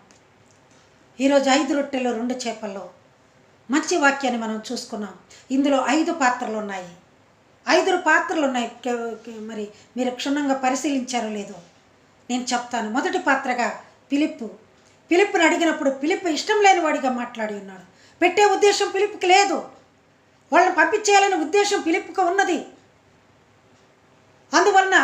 A: ఈరోజు 5 రొట్టెలు 2 చేపల్లో మంచి వాక్యాన్ని మనం చూసుకున్నాం. ఇందులో 5 పాత్రలు ఉన్నాయి, 5 పాత్రలు ఉన్నాయి. మరి మీరు క్షుణ్ణంగా పరిశీలించారో లేదో నేను చెప్తాను. మొదటి పాత్రగా పిలిప్పుని అడిగినప్పుడు పిలిప్పు ఇష్టం లేని వాడిగా మాట్లాడి ఉన్నాడు. పెట్టే ఉద్దేశం పిలిప్పుకి లేదు, వాళ్ళని పంపించేయాలనే ఉద్దేశం పిలిప్పుకు ఉన్నది. అందువలన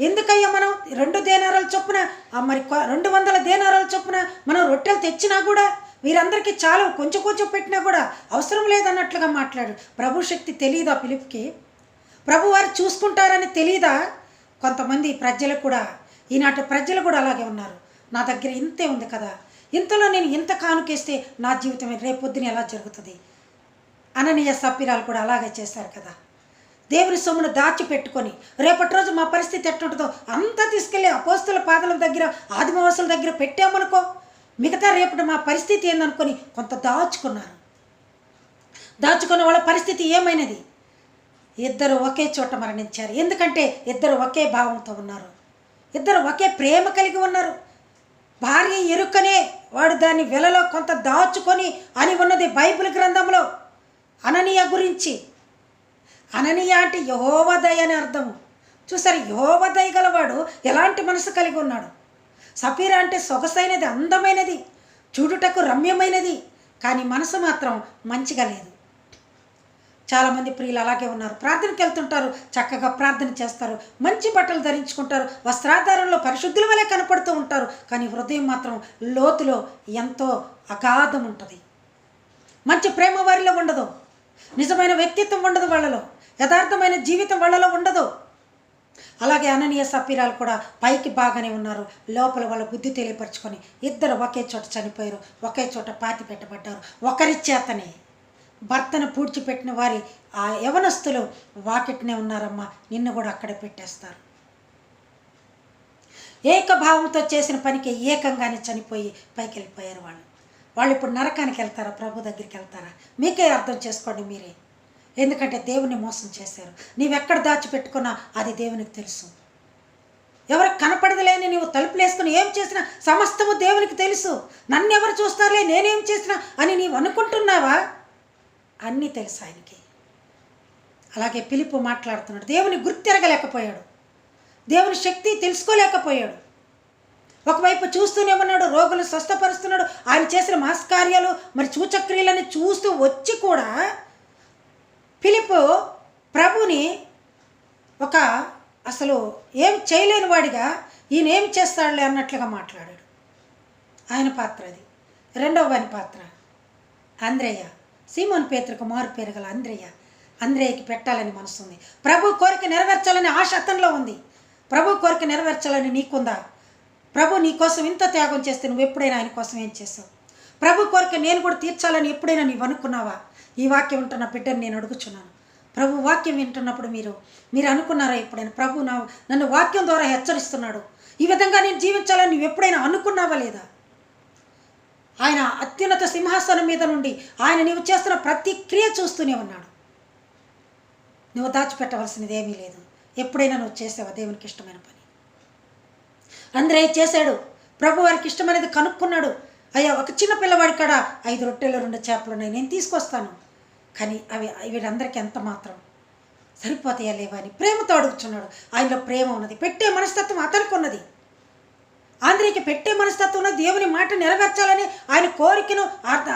A: ఎందుకయ్యా మనం 2 దేనారాల చొప్పున మరి 200 దేనారాల చొప్పున మనం రొట్టెలు తెచ్చినా కూడా వీరందరికీ చాలా కొంచెం కొంచెం పెట్టినా కూడా అవసరం లేదన్నట్లుగా మాట్లాడు. ప్రభు శక్తి తెలియదా పిలిప్కి? ప్రభు వారు చూసుకుంటారని తెలీదా? కొంతమంది ప్రజలు కూడా, ఈనాటి ప్రజలు కూడా అలాగే ఉన్నారు. నా దగ్గర ఇంతే ఉంది కదా, ఇంతలో నేను ఇంత కానుకేస్తే నా జీవితం రేపొద్దున ఎలా జరుగుతుంది? అననీయ సప్పిరాలు కూడా అలాగే చేశారు కదా. దేవుని సొమ్మును దాచిపెట్టుకొని రేపటి రోజు మా పరిస్థితి ఎట్లుంటుందో అంతా తీసుకెళ్ళి అపోస్తుల పాదల దగ్గర, ఆదివాసుల దగ్గర పెట్టామనుకో, మిగతా రేపటి మా పరిస్థితి ఏందనుకొని కొంత దాచుకున్న వాళ్ళ పరిస్థితి ఏమైనది? ఇద్దరు ఒకే చోట మరణించారు. ఎందుకంటే ఇద్దరు ఒకే భావంతో ఉన్నారు, ఇద్దరు ఒకే ప్రేమ కలిగి ఉన్నారు. భార్య ఎరుకనే వాడు దాన్ని వెలలో కొంత దాచుకొని అని ఉన్నది బైబిల్ గ్రంథంలో. అననీయ గురించి, అననీయ అంటే యెహోవా దయ అని అర్థము. చూసారు, యెహోవా దయ గలవాడు ఎలాంటి మనసు కలిగి ఉన్నాడు. సఫీరా అంటే సొగసైనది, అందమైనది, చూడుటకు రమ్యమైనది, కానీ మనసు మాత్రం మంచిగా లేదు. చాలామంది ప్రియులు అలాగే ఉన్నారు. ప్రార్థనకి వెళ్తుంటారు, చక్కగా ప్రార్థన చేస్తారు, మంచి బట్టలు ధరించుకుంటారు, వస్త్రాధారంలో పరిశుద్ధుల వలె కనపడుతూ ఉంటారు, కానీ హృదయం మాత్రం లోతులో ఎంతో అగాధం ఉంటుంది. మంచి ప్రేమ వారిలో ఉండదు, నిజమైన వ్యక్తిత్వం ఉండదు వాళ్ళలో, యథార్థమైన జీవితం వాళ్ళలో ఉండదు. అలాగే అననీయ సఫీరాలు కూడా పైకి బాగానే ఉన్నారు, లోపల వాళ్ళ బుద్ధి తెలియపరచుకొని ఇద్దరు ఒకే చోట చనిపోయారు, ఒకే చోట పాతి పెట్టబడ్డారు. ఒకరి చేతనే భర్తను పూడ్చిపెట్టిన వారి ఆ యవనస్తులు వాకిట్నే ఉన్నారమ్మా, నిన్ను కూడా అక్కడే పెట్టేస్తారు. ఏకభావంతో చేసిన పనికి ఏకంగానే చనిపోయి పైకి వెళ్ళిపోయారు వాళ్ళు ఇప్పుడు నరకానికి వెళ్తారా, ప్రభు దగ్గరికి వెళ్తారా? మీకే అర్థం చేసుకోండి మీరే. ఎందుకంటే దేవుని మోసం చేశారు. నీవెక్కడ దాచిపెట్టుకున్నా అది దేవునికి తెలుసు. ఎవరికి కనపడదులేని నీవు తలుపులు వేసుకుని ఏం చేసినా సమస్తము దేవునికి తెలుసు. నన్ను ఎవరు చూస్తారులే నేనేం చేసినా అని నీవు అనుకుంటున్నావా? అన్నీ తెలుసు ఆయనకి. అలాగే పిలిప్పు మాట్లాడుతున్నాడు, దేవుని గుర్తెరగలేకపోయాడు, దేవుని శక్తి తెలుసుకోలేకపోయాడు. ఒకవైపు చూస్తూనే ఉన్నాడు, రోగులు స్వస్థపరుస్తున్నాడు, ఆయన చేసిన మాస్కార్యాలు మరి సూచక్రియలని చూస్తూ వచ్చి కూడా పిలిప్పు ప్రభుని ఒక అసలు ఏం చేయలేని వాడిగా ఈయన ఏం చేస్తాడులే అన్నట్లుగా మాట్లాడాడు. ఆయన పాత్ర అది. రెండవ వాని పాత్ర అంద్రేయ, సీమోను పేతురుకు మారు పేరు గల అంద్రేయకి పెట్టాలని మనసు ఉంది. ప్రభు కోరిక నెరవేర్చాలని ఆశ అతనిలో ఉంది. ప్రభు కోరిక నెరవేర్చాలని నీకుందా? ప్రభు నీ కోసం ఇంత త్యాగం చేస్తే నువ్వు ఎప్పుడైనా ఆయన కోసం ఏం చేసావు? ప్రభు కోరిక నేను కూడా తీర్చాలని ఎప్పుడైనా నీవు అనుకున్నావా? ఈ వాక్యం వింటున్న బిడ్డను నేను అడుగుచున్నాను. ప్రభు వాక్యం వింటున్నప్పుడు మీరు అనుకున్నారా ఎప్పుడైనా? ప్రభు నన్ను వాక్యం ద్వారా హెచ్చరిస్తున్నాడు, ఈ విధంగా నేను జీవించాలని నువ్వు ఎప్పుడైనా అనుకున్నావా లేదా? ఆయన అత్యున్నత సింహాసనం మీద నుండి ఆయన నీవు చేస్తున్న ప్రతి క్రియ చూస్తూనే ఉన్నాడు. నువ్వు దాచిపెట్టవలసినది ఏమీ లేదు. ఎప్పుడైనా నువ్వు చేసావా దేవునికి ఇష్టమైన పని? అంద్రేయ చేశాడు. ప్రభు వారికి ఇష్టమైనది కనుక్కున్నాడు. అయ్యా, ఒక చిన్న పిల్లవాడి కాడ 5 రొట్టెలు 2 చేపలు ఉన్నాయి, నేను తీసుకొస్తాను, కానీ అవి వీళ్ళందరికీ ఎంత మాత్రం సరిపోతాయా లేవా అని ప్రేమతో అడుగుతున్నాడు. ఆయనలో ప్రేమ ఉన్నది, పెట్టే మనస్తత్వం అతనికి ఉన్నది. ఆంధ్రకి పెట్టే మనస్తత్వం ఉన్నది. దేవుని మాట నెరవేర్చాలని ఆయన కోరికను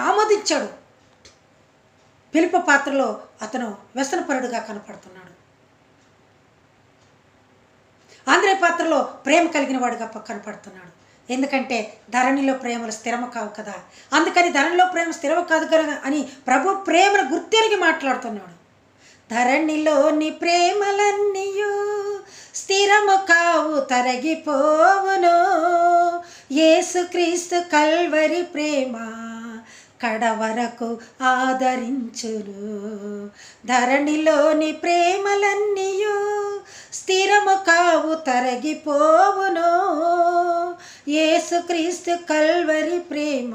A: ఆమోదించాడు. పిలుపు పాత్రలో అతను వ్యసనపరుడుగా కనపడుతున్నాడు. ఆంధ్రే పాత్రలో అందరిలో ప్రేమ కలిగిన వాడుగా కనపడుతున్నాడు. ఎందుకంటే ధరణిలో ప్రేమలు స్థిరము కావు కదా, అందుకని ధరణిలో ప్రేమ స్థిరము కాదు కదా అని ప్రభు ప్రేమను గుర్తెరిగి మాట్లాడుతున్నాడు. ధరణిలోని ప్రేమలన్నీయు స్థిరము కావు, తరగిపోవును. యేసుక్రీస్తు కల్వరి ప్రేమ కడవరకు ఆదరించును. ధరణిలోని ప్రేమలన్నీయు స్థిరము కావు, తరగిపోవును. యేసుక్రీస్తు కల్వరి ప్రేమ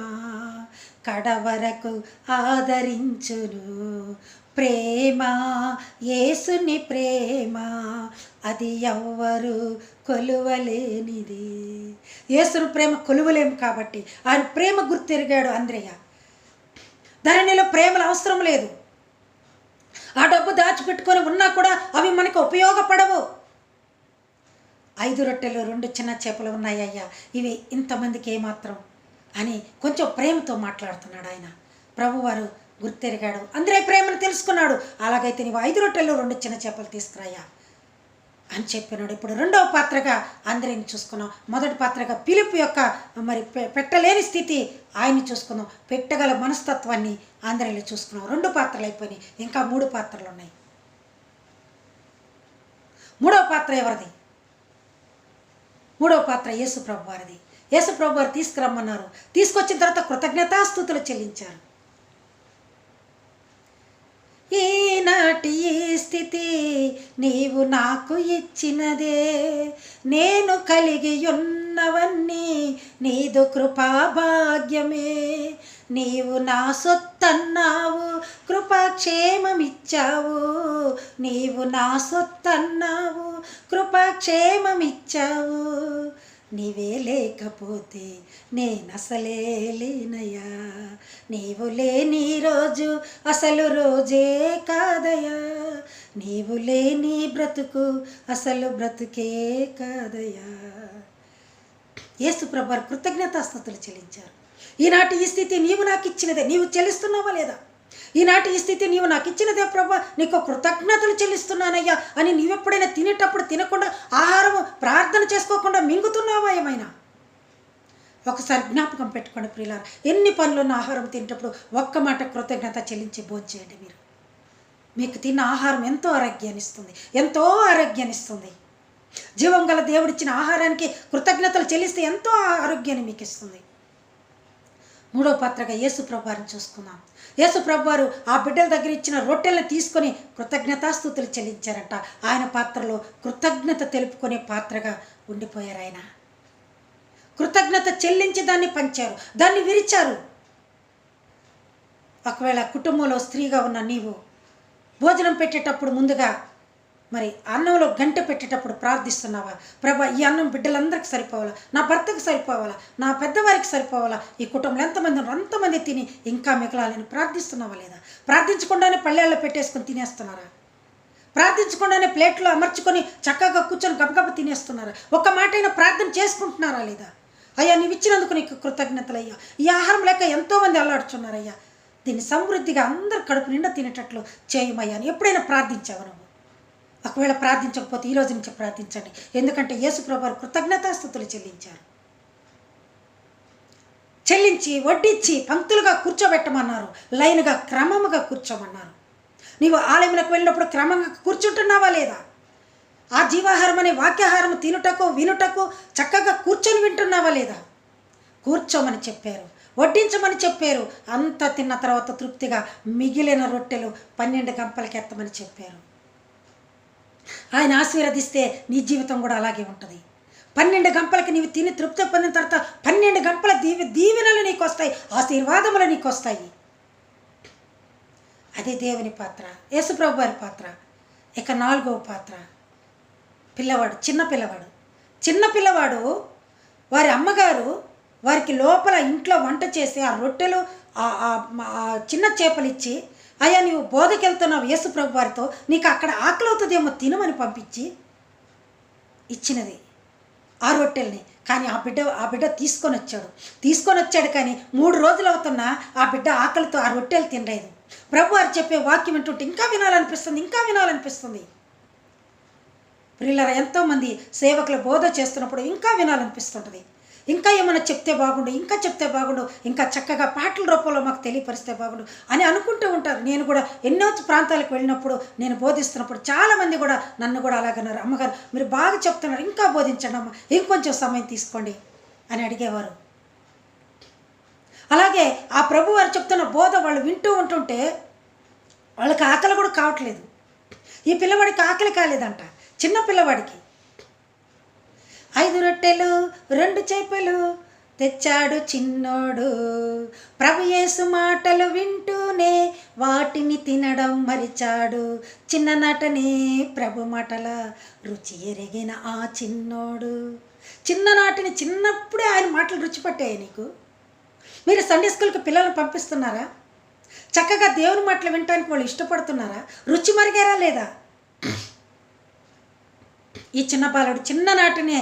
A: కడవరకు ఆదరించును. ప్రేమ, యేసుని ప్రేమ, అది ఎవ్వరు కొలువలేనిది. యేసుని ప్రేమ కొలువలేము కాబట్టి ఆయన ప్రేమ గుర్తెరిగాడు అంద్రయ్య. ధరణిలో ప్రేమలు అవసరం లేదు. ఆ డబ్బు దాచిపెట్టుకొని ఉన్నా కూడా అవి మనకు ఉపయోగపడవు. 5 రొట్టెలు 2 చిన్న చేపలు ఉన్నాయ్యా, ఇవి ఇంతమందికి ఏమాత్రం అని కొంచెం ప్రేమతో మాట్లాడుతున్నాడు ఆయన. ప్రభువారు గుర్తెరిగాడు, అందరే ప్రేమను తెలుసుకున్నాడు. అలాగైతే నీవు 5 రొట్టెలు 2 చిన్న చేపలు తీసుకురాయా అని చెప్పినాడు. ఇప్పుడు రెండవ పాత్రగా అందరిని చూసుకున్నాం. మొదటి పాత్రగా పిలుపు యొక్క మరి పెట్టలేని స్థితి ఆయన్ని చూసుకున్నాం. పెట్టగల మనస్తత్వాన్ని అందరిలో చూసుకున్నాం. 2 పాత్రలు అయిపోయినాయి, ఇంకా 3 పాత్రలు ఉన్నాయి. 3వ పాత్ర ఎవరిది? 3వ పాత్ర యేసు ప్రభు వారిది. యేసు ప్రభు వారు తీసుకురమ్మన్నారు. తీసుకొచ్చిన తర్వాత కృతజ్ఞతాస్తుతులు చెల్లించారు. ఈనాటి ఈ స్థితి నీవు నాకు ఇచ్చినదే, నేను కలిగి ఉన్నవన్నీ నీదు కృపాభాగ్యమే. నీవు నా సొత్తన్నావు, కృపాక్షేమమిచ్చావు. నీవు నా సొత్తన్నావు, కృపాక్షేమమిచ్చావు. నీవే లేకపోతే నేనసలే లేనయ్యా, నీవు లేని రోజు అసలు రోజే కాదయ్యా, నీవు లేని బ్రతుకు అసలు బ్రతుకే కాదయ్యా. యేసు ప్రభు కృతజ్ఞతాస్తుతులు చెల్లించారు. ఈనాటి ఈ స్థితి నీవు నాకు ఇచ్చినదే, నీవు చెల్లిస్తున్నావా లేదా? ఈనాటి ఈ స్థితి నీవు నాకు ఇచ్చినదే ప్రభా, నీకు కృతజ్ఞతలు చెల్లిస్తున్నానయ్యా అని నీవెప్పుడైనా తినేటప్పుడు తినకుండా ఆహారము ప్రార్థన చేసుకోకుండా మింగుతున్నావా ఏమైనా? ఒకసారి జ్ఞాపకం పెట్టుకోండి ప్రియులారా. ఎన్ని పనులున్న ఆహారం తినేటప్పుడు ఒక్క మాట కృతజ్ఞత చెల్లించి భోంచేయండి. మీరు మీకు తిన్న ఆహారం ఎంతో ఆరోగ్యాన్ని ఇస్తుంది, ఎంతో ఆరోగ్యాన్ని ఇస్తుంది. జీవం గల దేవుడిచ్చిన ఆహారానికి కృతజ్ఞతలు చెల్లిస్తే ఎంతో ఆరోగ్యాన్ని మీకు ఇస్తుంది. 3వ పాత్రగా యేసు ప్రభు వారిని చూసుకుందాం. యేసు ప్రభు వారు ఆ బిడ్డల దగ్గర ఇచ్చిన రొట్టెలను తీసుకొని కృతజ్ఞతాస్తుతులు చెల్లించారంట. ఆయన పాత్రలో కృతజ్ఞత తెలుపుకునే పాత్రగా ఉండిపోయారు. ఆయన కృతజ్ఞత చెల్లించి దాన్ని పంచారు, దాన్ని విరిచారు. ఒకవేళ కుటుంబంలో స్త్రీగా ఉన్న నీవు భోజనం పెట్టేటప్పుడు ముందుగా మరి అన్నంలో గంటె పెట్టేటప్పుడు ప్రార్థిస్తున్నావా? ప్రభా, ఈ అన్నం బిడ్డలందరికీ సరిపోవాలా, నా భర్తకు సరిపోవాలా, నా పెద్దవారికి సరిపోవాలా, ఈ కుటుంబంలో ఎంతమంది తిని ఇంకా మిగలాలని ప్రార్థిస్తున్నావా లేదా? ప్రార్థించకుండానే పళ్ళేళ్ళలో పెట్టేసుకొని తినేస్తున్నారా? ప్రార్థించకుండానే ప్లేట్లో అమర్చుకొని చక్కగా కూర్చొని గబగబ తినేస్తున్నారా? ఒక్క మాటైనా ప్రార్థన చేసుకుంటున్నారా లేదా? అయ్యా, నీవు ఇచ్చినందుకు నీకు కృతజ్ఞతలు అయ్యా. ఈ ఆహారం లేక ఎంతోమంది అల్లాడుచున్నారయ్యా, దీన్ని సమృద్ధిగా అందరు కడుపు నిండా తినేటట్లు చేయమయ్యా అని ఎప్పుడైనా ప్రార్థించావు నువ్వు? ఒకవేళ ప్రార్థించకపోతే ఈ రోజు నుంచి ప్రార్థించండి. ఎందుకంటే యేసు ప్రభు కృతజ్ఞతాస్తుతులు చెల్లించి వడ్డించి పంక్తులుగా కూర్చోబెట్టమన్నారు. లైన్గా క్రమముగా కూర్చోమన్నారు. నీవు ఆలయంలోకి వెళ్ళినప్పుడు క్రమంగా కూర్చుంటున్నావా లేదా? ఆ జీవాహారం అనే వాక్యాహారం తినుటకు వినుటకు చక్కగా కూర్చొని వింటున్నావా లేదా? కూర్చోమని చెప్పారు, వడ్డించమని చెప్పారు. అంతా తిన్న తర్వాత తృప్తిగా మిగిలిన రొట్టెలు 12 గంపలకి ఎత్తమని చెప్పారు. ఆయన ఆశీర్వదిస్తే నీ జీవితం కూడా అలాగే ఉంటుంది. 12 గంపలకి నీవు తిని తృప్తి పొందిన తర్వాత 12 గంపల దీవెనలు నీకు వస్తాయి, ఆశీర్వాదములు నీకు వస్తాయి. అదే దేవుని పాత్ర, యేసుప్రభు వారి పాత్ర. ఇక 4వ పాత్ర పిల్లవాడు, చిన్న పిల్లవాడు. వారి అమ్మగారు వారికి లోపల ఇంట్లో వంట చేసి ఆ రొట్టెలు చిన్న చేపలు ఇచ్చి, అయ్యా నీవు బోధకెళ్తున్నావు యేసు ప్రభు వారితో, నీకు అక్కడ ఆకలి అవుతుందేమో తినమని పంపించి ఇచ్చినది ఆ రొట్టెల్ని. కానీ ఆ బిడ్డ తీసుకొని వచ్చాడు కానీ 3 రోజులు అవుతున్నా ఆ బిడ్డ ఆకలితో ఆ రొట్టెలు తినలేదు. ప్రభు వారు చెప్పే వాక్యం వింటుంటే ఇంకా వినాలనిపిస్తుంది. ప్రియులారా, ఎంతోమంది సేవకులు బోధ చేస్తున్నప్పుడు ఇంకా వినాలనిపిస్తుంటుంది. ఇంకా ఏమైనా చెప్తే బాగుండు, ఇంకా చెప్తే బాగుండు, ఇంకా చక్కగా పాటల రూపంలో మాకు తెలియపరిస్తే బాగుండు అని అనుకుంటూ ఉంటారు. నేను కూడా ఎన్నో ప్రాంతాలకు వెళ్ళినప్పుడు, నేను బోధిస్తున్నప్పుడు చాలామంది కూడా నన్ను కూడా అలాగన్నారు, అమ్మగారు మీరు బాగా చెప్తున్నారు, ఇంకా బోధించండి అమ్మ, ఇంకొంచెం సమయం తీసుకోండి అని అడిగేవారు. అలాగే ఆ ప్రభు వారు చెప్తున్న బోధ వాళ్ళు వింటూ ఉంటుంటే వాళ్ళకి ఆకలి కూడా కావట్లేదు. ఈ పిల్లవాడికి ఆకలి కాలేదంట, చిన్న పిల్లవాడికి. 5 రొట్టెలు 2 చేపలు తెచ్చాడు చిన్నోడు, ప్రభు యేసు మాటలు వింటూనే వాటిని తినడం మరిచాడు, చిన్ననాటనే ప్రభు మాటల రుచి ఎరిగిన ఆ చిన్నోడు. చిన్ననాటిని చిన్నప్పుడే ఆయన మాటలు రుచి పట్టాయి నీకు. మీరు సండే స్కూల్కి పిల్లలను పంపిస్తున్నారా? చక్కగా దేవుని మాటలు వినటానికి వాళ్ళు ఇష్టపడుతున్నారా? రుచి మరిగారా లేదా? ఈ చిన్న బాలుడు చిన్ననాటినే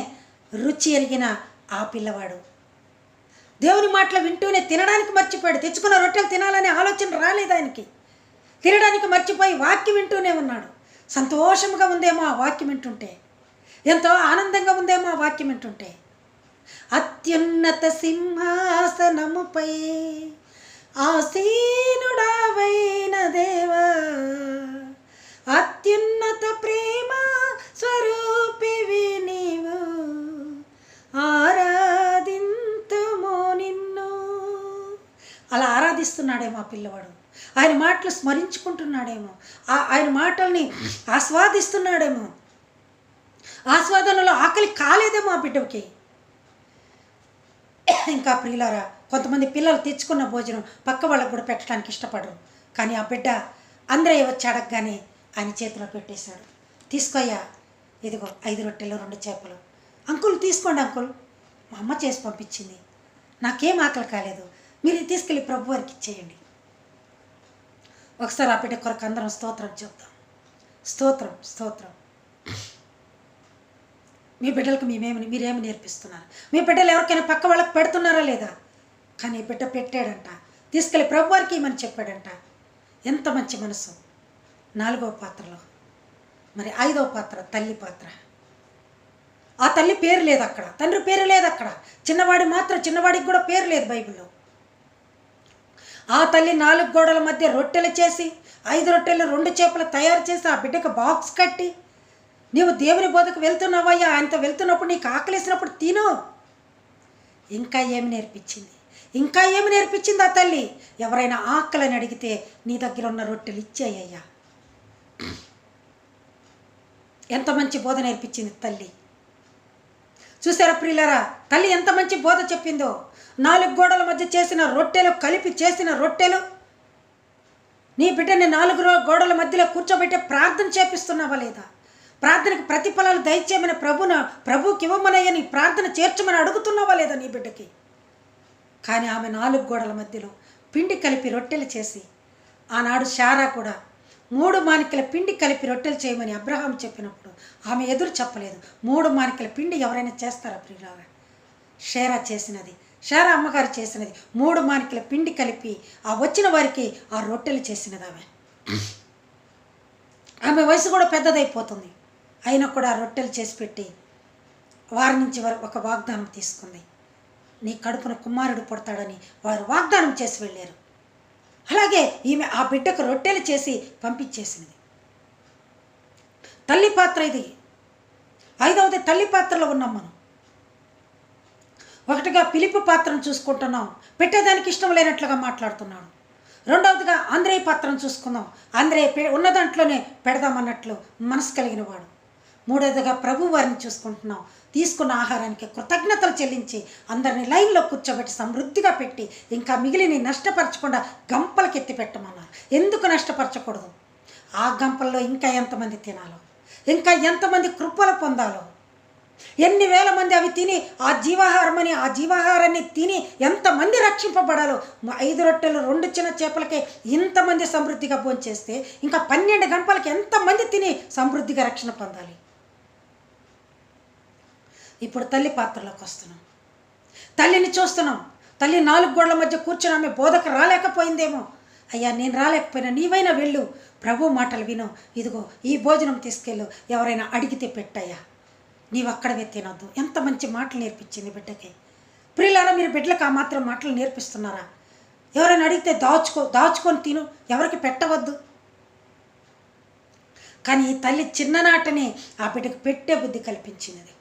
A: రుచి ఎరిగిన ఆ పిల్లవాడు దేవుని మాటలు వింటూనే తినడానికి మర్చిపోయాడు. తెచ్చుకున్న రొట్టెలు తినాలనే ఆలోచన రాలేదు ఆయనకి. తినడానికి మర్చిపోయి వాక్యం వింటూనే ఉన్నాడు. సంతోషంగా ఉందేమో ఆ వాక్యం వింటుంటే, ఎంతో ఆనందంగా ఉందేమో ఆ వాక్యం వింటుంటే. అత్యున్నత సింహాసనముపై ఆసీనుడవైన దేవా, అత్యున్నత ప్రేమ స్వరూపివి నీవు, ఆరాధింతుము నిన్ను. అలా ఆరాధిస్తున్నాడేమో ఆ పిల్లవాడు. ఆయన మాటలు స్మరించుకుంటున్నాడేమో, ఆయన మాటల్ని ఆస్వాదిస్తున్నాడేమో. ఆస్వాదనలో ఆకలి కాలేదేమో ఆ బిడ్డకి. ఇంకా ప్రియులారా, కొంతమంది పిల్లలు తెచ్చుకున్న భోజనం పక్క వాళ్ళకు కూడా పెట్టడానికి ఇష్టపడరు. కానీ ఆ బిడ్డ అంద్రయ్య వచ్చి అడగగానే ఆయన చేతిలో పెట్టేశాడు. తీసుకోయ్యా, ఇదిగో 5 రొట్టెలు 2 చేపలు. అంకుల్ తీసుకోండి అంకుల్, మా అమ్మ చేసి పంపించింది, నాకేం ఆకలి కాలేదు, మీరు తీసుకెళ్ళి ప్రభు వారికి ఇచ్చేయండి. ఒకసారి ఆ బిడ్డ కొరకు అందరం స్తోత్రం చెప్తాం. స్తోత్రం స్తోత్రం. మీ బిడ్డలకు మీరేమి నేర్పిస్తున్నారు? మీ బిడ్డలు ఎవరికైనా పక్క వాళ్ళకి పెడుతున్నారా లేదా? కానీ బిడ్డ పెట్టాడంట, తీసుకెళ్ళి ప్రభు వారికి ఇమ్మని చెప్పాడంట. ఎంత మంచి మనసు. 4వ పాత్రలో మరి 5వ పాత్ర తల్లి పాత్ర. ఆ తల్లి పేరు లేదు అక్కడ, తండ్రి పేరు లేదు అక్కడ, చిన్నవాడికి కూడా పేరు లేదు బైబిల్లో. ఆ తల్లి 4 గోడల మధ్య రొట్టెలు చేసి 5 రొట్టెలు 2 చేపలు తయారు చేసి ఆ బిడ్డకు బాక్స్ కట్టి, నీవు దేవుని బోధకు వెళ్తున్నావయ్యా, ఆయనతో వెళ్తున్నప్పుడు నీకు ఆకలేసినప్పుడు తిను. ఇంకా ఏమి నేర్పించింది ఆ తల్లి? ఎవరైనా ఆకలని అడిగితే నీ దగ్గర ఉన్న రొట్టెలు ఇచ్చేయ్యా. ఎంత మంచి బోధ నేర్పించింది తల్లి. చూసారా ప్రియులారా, తల్లి ఎంత మంచి బోధ చెప్పిందో. 4 గోడల మధ్య చేసిన రొట్టెలు, కలిపి చేసిన రొట్టెలు. నీ బిడ్డని 4 గోడల మధ్యలో కూర్చోబెట్టే ప్రార్థన చేపిస్తున్నావా లేదా? ప్రార్థనకు ప్రతిఫలాలు దయచేయమని ప్రభుకి ఇవ్వమనయ్యని ప్రార్థన చేర్చమని అడుగుతున్నావా లేదా నీ బిడ్డకి? కానీ ఆమె 4 గోడల మధ్యలో పిండి కలిపి రొట్టెలు చేసి, ఆనాడు శారా కూడా 3 మానికల పిండి కలిపి రొట్టెలు చేయమని అబ్రహాం చెప్పినప్పుడు ఆమె ఎదురు చెప్పలేదు. 3 మానికల పిండి ఎవరైనా చేస్తారా ప్రియులారా? శారా అమ్మగారు చేసినది 3 మానికల పిండి కలిపి ఆ వచ్చిన వారికి ఆ రొట్టెలు చేసినది ఆమె వయసు కూడా పెద్దదైపోతుంది. అయినా కూడా ఆ రొట్టెలు చేసి పెట్టి వారి నుంచి ఒక వాగ్దానం తీసుకుంది. నీ కడుపున కుమారుడు పుడతాడని వారు వాగ్దానం చేసి వెళ్ళారు. అలాగే ఈమె ఆ బిడ్డకు రొట్టెలు చేసి పంపించేసినది. తల్లి పాత్ర ఇది. 5వది తల్లి పాత్రలో ఉన్నాం మనం. ఒకటిగా పిలుపు పాత్రను చూసుకుంటున్నాం, పెట్టేదానికి ఇష్టం లేనట్లుగా మాట్లాడుతున్నాడు. 2వదిగా ఆంధ్రేయ పాత్రను చూసుకుందాం, ఆంధ్రేయ ఉన్న దాంట్లోనే పెడదామన్నట్లు మనసు కలిగిన వాడు. 3వదిగా ప్రభు వారిని చూసుకుంటున్నాం, తీసుకున్న ఆహారానికి కృతజ్ఞతలు చెల్లించి అందరినీ లైన్లో కూర్చోబెట్టి సమృద్ధిగా పెట్టి ఇంకా మిగిలిని నష్టపరచకుండా గంపలకి ఎత్తి పెట్టమన్నారు. ఎందుకు నష్టపరచకూడదు? ఆ గంపల్లో ఇంకా ఎంతమంది తినాలో, ఇంకా ఎంతమంది కృపలు పొందాలో, ఎన్ని వేల మంది అవి తిని ఆ జీవాహారాన్ని తిని ఎంతమంది రక్షింపబడాలో. 5 రొట్టెలు 2 చిన్న చేపలకే ఇంతమంది సమృద్ధిగా భోంచేస్తే ఇంకా 12 గంపలకి ఎంతమంది తిని సమృద్ధిగా రక్షణ పొందాలి. ఇప్పుడు తల్లి పాత్రలోకి వస్తున్నాం. తల్లిని చూస్తున్నాం. తల్లి 4 గోడల మధ్య కూర్చొని ఆమె బోధకు రాలేకపోయిందేమో, అయ్యా నేను రాలేకపోయినా నీవైనా వెళ్ళు, ప్రభు మాటలు విను, ఇదిగో ఈ భోజనం తీసుకెళ్ళు, ఎవరైనా అడిగితే పెట్టయ్యా, నీవు అక్కడవే తినొద్దు. ఎంత మంచి మాటలు నేర్పించింది బిడ్డకి. ప్రియులారా, మీరు బిడ్డలకు ఆ మాత్రం మాటలు నేర్పిస్తున్నారా? ఎవరైనా అడిగితే దాచుకొని తిను, ఎవరికి పెట్టవద్దు. కానీ ఈ తల్లి చిన్ననాటనే ఆ బిడ్డకు పెట్టే బుద్ధి కల్పించినది.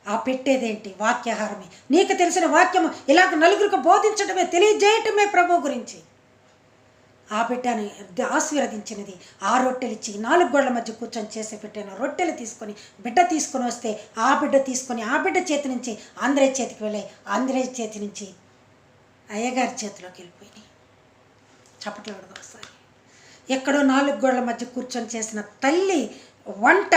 A: ఆ పెట్టేదేంటి? వాక్యాహారమే. నీకు తెలిసిన వాక్యము ఇలాగ నలుగురికి బోధించడమే, తెలియజేయటమే ప్రభు గురించి. ఆ బిడ్డని ఆశీర్వదించినది. ఆ రొట్టెలు ఇచ్చి 4 గోడల మధ్య కూర్చొని చేసి పెట్టిన రొట్టెలు తీసుకొని బిడ్డ తీసుకొని వస్తే ఆ బిడ్డ తీసుకొని ఆ బిడ్డ చేతి నుంచి ఆంధ్రే చేతికి వెళ్ళాయి, ఆంధ్రే చేతి నుంచి అయ్యగారి చేతిలోకి వెళ్ళిపోయినాయి. చప్పట్లు పెడదాం ఒకసారి. ఎక్కడో 4 గోడల మధ్య కూర్చొని చేసిన తల్లి వంట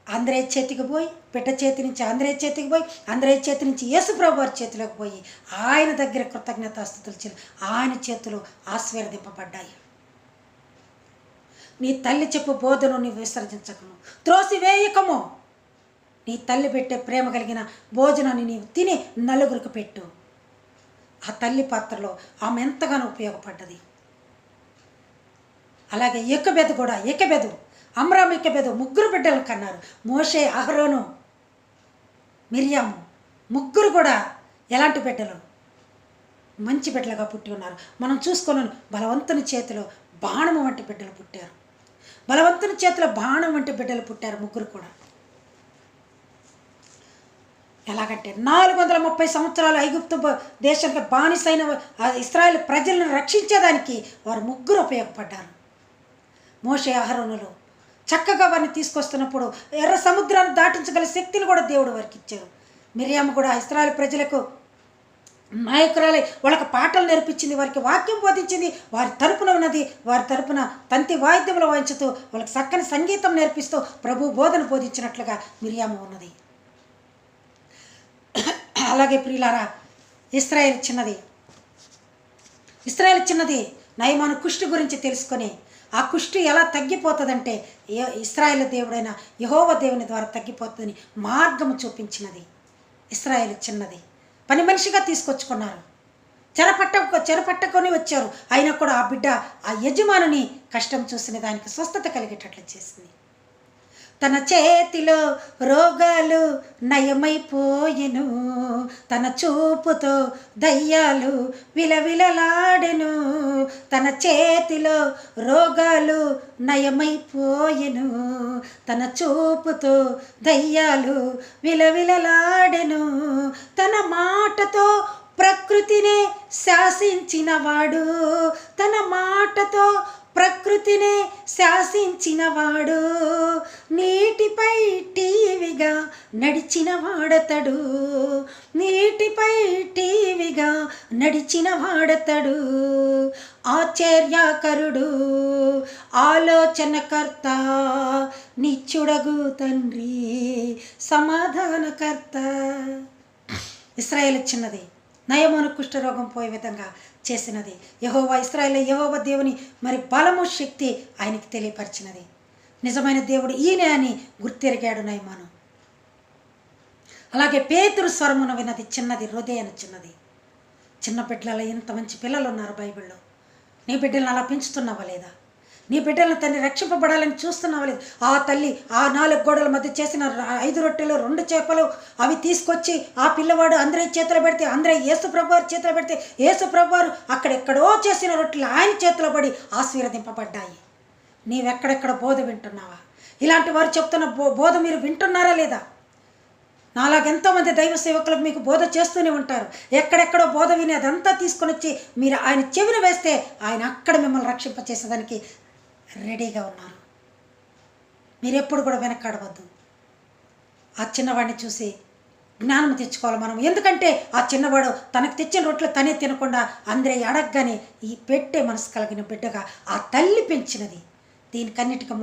A: ఆంధ్రే చేతికి పోయి, బిడ్డ చేతి నుంచి ఆంధ్రే చేతికి పోయి, ఆంధ్రే చేతి నుంచి యేసుప్రభు వారి చేతిలోకి పోయి ఆయన దగ్గర కృతజ్ఞతాస్తుతులు చెల్లి ఆయన చేతులు ఆశీర్వదింపబడ్డాయి. నీ తల్లి చెప్పు బోధను నీవు విసర్జించకము, త్రోసివేయకము. నీ తల్లి పెట్టే ప్రేమ కలిగిన భోజనాన్ని నీవు తిని నలుగురికి పెట్టు. ఆ తల్లి పాత్రలో ఆమె ఎంతగానో ఉపయోగపడ్డది. అలాగే ఎకబెదు అమ్రామ్ ఎకబెదు 3 బిడ్డలు కన్నారు. మోషే, అహరోను, మిర్యాము 3 కూడా ఎలాంటి బిడ్డలు? మంచి బిడ్డలుగా పుట్టి ఉన్నారు. మనం చూసుకున్నాను, బలవంతుని చేతిలో బాణము వంటి బిడ్డలు పుట్టారు. బలవంతుని చేతిలో బాణం వంటి బిడ్డలు పుట్టారు 3 కూడా. ఎలాగంటే 430 సంవత్సరాలు ఐగుప్తు దేశానికి బానిసైన ఇశ్రాయేలు ప్రజలను రక్షించేదానికి వారు 3 ఉపయోగపడ్డారు. మోషే, అహరోనులు చక్కగా వారిని తీసుకొస్తున్నప్పుడు ఎర్ర సముద్రాన్ని దాటించగల శక్తిని కూడా దేవుడు వారికి ఇచ్చారు. మిర్యాము కూడా ఇశ్రాయేలు ప్రజలకు నాయకురాలై వాళ్ళకి పాటలు నేర్పించింది, వారికి వాక్యం బోధించింది, వారి తరపున ఉన్నది, వారి తరపున తంతి వాయిద్యములు వాయించుతూ వాళ్ళకి చక్కని సంగీతం నేర్పిస్తూ ప్రభు బోధన బోధించినట్లుగా మిర్యాము ఉన్నది. అలాగే ప్రియులారా, ఇశ్రాయేలు చిన్నది నయమాను కుష్టి గురించి తెలుసుకొని ఆ కుష్టి ఎలా తగ్గిపోతుందంటే ఇశ్రాయేలు దేవుడైన యెహోవా దేవుని ద్వారా తగ్గిపోతుందని మార్గము చూపించినది. ఇశ్రాయేలు చిన్నది పని మనిషిగా తీసుకొచ్చుకున్నారు, చెరపట్టుకొని వచ్చారు. అయినా కూడా ఆ బిడ్డ ఆ యజమానుని కష్టం చూసిన దానికి స్వస్థత కలిగేటట్లు చేసింది. తన చేతిలో రోగాలు నయమైపోయెను, తన చూపుతో దయ్యాలు విలవిలలాడెను. తన చేతిలో రోగాలు నయమైపోయెను, తన చూపుతో దయ్యాలు విలవిలలాడెను. తన మాటతో ప్రకృతినే శాసించినవాడు, తన మాటతో ప్రకృతినే శాసించినవాడు. నీటిపై టీవిగా నడిచిన వాడతడు, నీటిపై టీవిగా నడిచిన వాడతడు. ఆశ్చర్యకరుడు, ఆలోచనకర్త, నిత్యుడగు తండ్రి, సమాధానకర్త. ఇశ్రాయేలు చిన్నది నయమాను కుష్ఠరోగం పోయే విధంగా చేసినది. యెహోవా దేవుని మరి బలము శక్తి ఆయనకి తెలియపరిచినది. నిజమైన దేవుడు ఈయనే అని గుర్తెరిగాడు నయమాను. అలాగే పేతురు స్వరమున విన్నది చిన్నది, హృదయాన్ని చిన్నది. చిన్న బిడ్డలలో ఎంత మంచి పిల్లలు ఉన్నారు బైబిల్లో. నీ బిడ్డలను అలా పెంచుతున్నావా లేదా? నీ బిడ్డలను తండ్రి రక్షింపబడాలని చూస్తున్నావా లేదు? ఆ తల్లి ఆ 4 గోడల మధ్య చేసిన 5 రొట్టెలు 2 చేపలు అవి తీసుకొచ్చి ఆ పిల్లవాడు అందరి చేతిలో పెడితే, అందరూ యేసుప్రభు వారి చేతిలో పెడితే, యేసుప్రభు వారు అక్కడెక్కడో చేసిన రొట్టెలు ఆయన చేతిలో పడి ఆశీర్వదింపబడ్డాయి. నీవెక్కడెక్కడ బోధ వింటున్నావా? ఇలాంటి వారు చెప్తున్న బోధ మీరు వింటున్నారా లేదా? నాలాగెంతోమంది దైవ సేవకులకు మీకు బోధ చేస్తూనే ఉంటారు. ఎక్కడెక్కడో బోధ విని అదంతా తీసుకొని వచ్చి మీరు ఆయన చెవిని వేస్తే ఆయన అక్కడ మిమ్మల్ని రక్షింపచేసేదానికి రెడీగా ఉన్నారు. మీరు ఎప్పుడు కూడా వెనకాడవద్దు. ఆ చిన్నవాడిని చూసి జ్ఞానం తెచ్చుకోవాలి మనం. ఎందుకంటే ఆ చిన్నవాడు తనకు తెచ్చిన రొట్టెలు తనే తినకుండా అందరే అడగగానే ఈ పెట్టే మనసు కలిగిన బిడ్డగా ఆ తల్లి పెంచినది. దీనికన్నిటికీ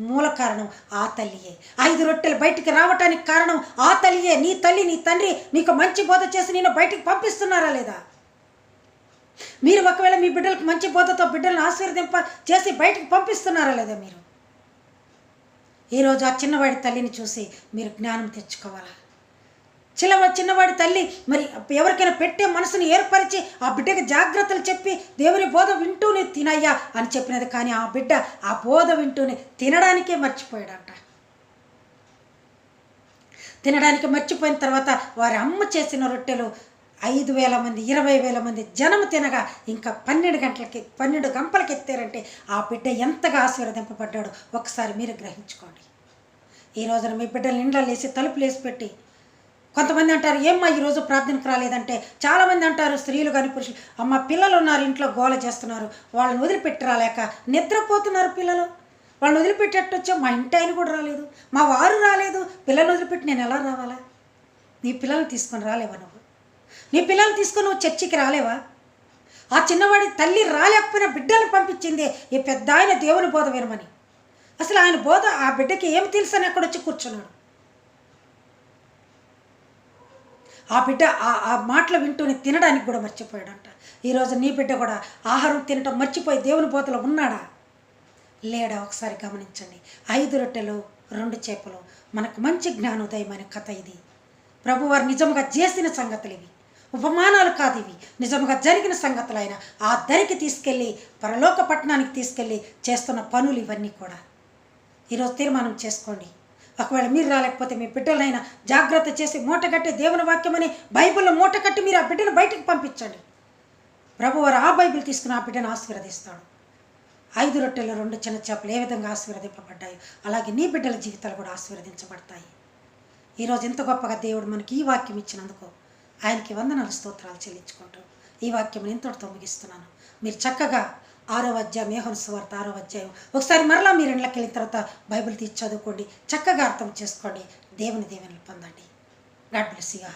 A: మూల కారణం ఆ తల్లియే. 5 రొట్టెలు బయటికి రావటానికి కారణం ఆ తల్లియే. నీ తల్లి నీ తండ్రి నీకు మంచి బోధ చేసి నేను బయటికి పంపిస్తున్నారా లేదా? మీరు ఒకవేళ మీ బిడ్డలకు మంచి బోధతో బిడ్డలను ఆశీర్వదింప చేసి బయటికి పంపిస్తున్నారా లేదా? మీరు ఈరోజు ఆ చిన్నవాడి తల్లిని చూసి మీరు జ్ఞానం తెచ్చుకోవాలా? చిన్నవాడి తల్లి మరి ఎవరికైనా పెట్టే మనసుని ఏర్పరిచి ఆ బిడ్డకి జాగ్రత్తలు చెప్పి దేవుని బోధ వింటూనే తినయ్యా అని చెప్పినది. కానీ ఆ బిడ్డ ఆ బోధ వింటూనే తినడానికే మర్చిపోయాడంట. తినడానికి మర్చిపోయిన తర్వాత వారి అమ్మ చేసిన రొట్టెలు 5,000 మంది 20,000 మంది జనము తినగా ఇంకా 12 గంపలకి ఎత్తారంటే ఆ బిడ్డ ఎంతగా ఆశీర్వదింపబడ్డాడు ఒకసారి మీరు గ్రహించుకోండి. ఈ రోజున మీ బిడ్డలు ఇండ్లలో వేసి తలుపులు వేసి పెట్టి, కొంతమంది అంటారు ఏమ్మా ఈరోజు ప్రార్థనకు రాలేదంటే, చాలామంది అంటారు స్త్రీలు కానీ పురుషులు, అమ్మ పిల్లలు ఉన్నారు ఇంట్లో గోల చేస్తున్నారు, వాళ్ళని వదిలిపెట్టి రాలేక నిద్రపోతున్నారు పిల్లలు, వాళ్ళని వదిలిపెట్టేట్టు వచ్చా, మా ఇంటి ఆయన కూడా రాలేదు, మా వారు రాలేదు, పిల్లల్ని వదిలిపెట్టి నేను ఎలా రావాలా? నీ పిల్లల్ని తీసుకొని రాలేవా నువ్వు? నీ పిల్లల్ని తీసుకొని నువ్వు చర్చికి రాలేవా? ఆ చిన్నవాడి తల్లి రాలేకపోయినా బిడ్డలను పంపించింది ఈ పెద్ద ఆయన దేవుని బోధ వినమని. అసలు ఆయన బోధ ఆ బిడ్డకి ఏమి తెలుసు అని అక్కడ వచ్చి కూర్చున్నాడు. ఆ బిడ్డ ఆ మాటలు వింటూనే తినడానికి కూడా మర్చిపోయాడంట. ఈరోజు నీ బిడ్డ కూడా ఆహారం తినటం మర్చిపోయి దేవుని బోధలో ఉన్నాడా లేడా ఒకసారి గమనించండి. 5 రొట్టెలు 2 చేపలు మనకు మంచి జ్ఞానోదయమైన కథ ఇది. ప్రభువారు నిజంగా చేసిన సంగతులు ఇవి, ఉపమానాలు కాదు ఇవి, నిజంగా జరిగిన సంగతులు. ఆయన ఆ దరికి తీసుకెళ్ళి పరలోక పట్టణానికి తీసుకెళ్ళి చేస్తున్న పనులు ఇవన్నీ కూడా. ఈరోజు తీర్మానం చేసుకోండి. ఒకవేళ మీరు రాలేకపోతే మీ బిడ్డలైనా జాగ్రత్త చేసి మూటగట్టి దేవుని వాక్యమని బైబిల్లో మూటగట్టి మీరు ఆ బిడ్డను బయటకు పంపించండి. ప్రభువారు ఆ బైబిల్ తీసుకుని ఆ బిడ్డను ఆశీర్వదిస్తాడు. 5 రొట్టెలు 2 చిన్న చేపలు ఏ విధంగా ఆశీర్వదింపబడ్డాయి, అలాగే నీ బిడ్డల జీవితాలు కూడా ఆశీర్వదించబడతాయి. ఈరోజు ఇంత గొప్పగా దేవుడు మనకి ఈ వాక్యం ఇచ్చినందుకు ఆయనకి వందనాలు స్తోత్రాలు చెల్లించుకుంటూ ఈ వాక్యం ఇంతటితో ముగిస్తున్నాను. మీరు చక్కగా 6వ అధ్యాయం యోహాను సువార్త 6వ అధ్యాయం ఒకసారి మరలా మీరు ఇంట్లోకి వెళ్ళిన తర్వాత బైబిల్ తీసి చదువుకోండి, చక్కగా అర్థం చేసుకోండి, దేవుని దీవెనలు పొందండి. God bless you.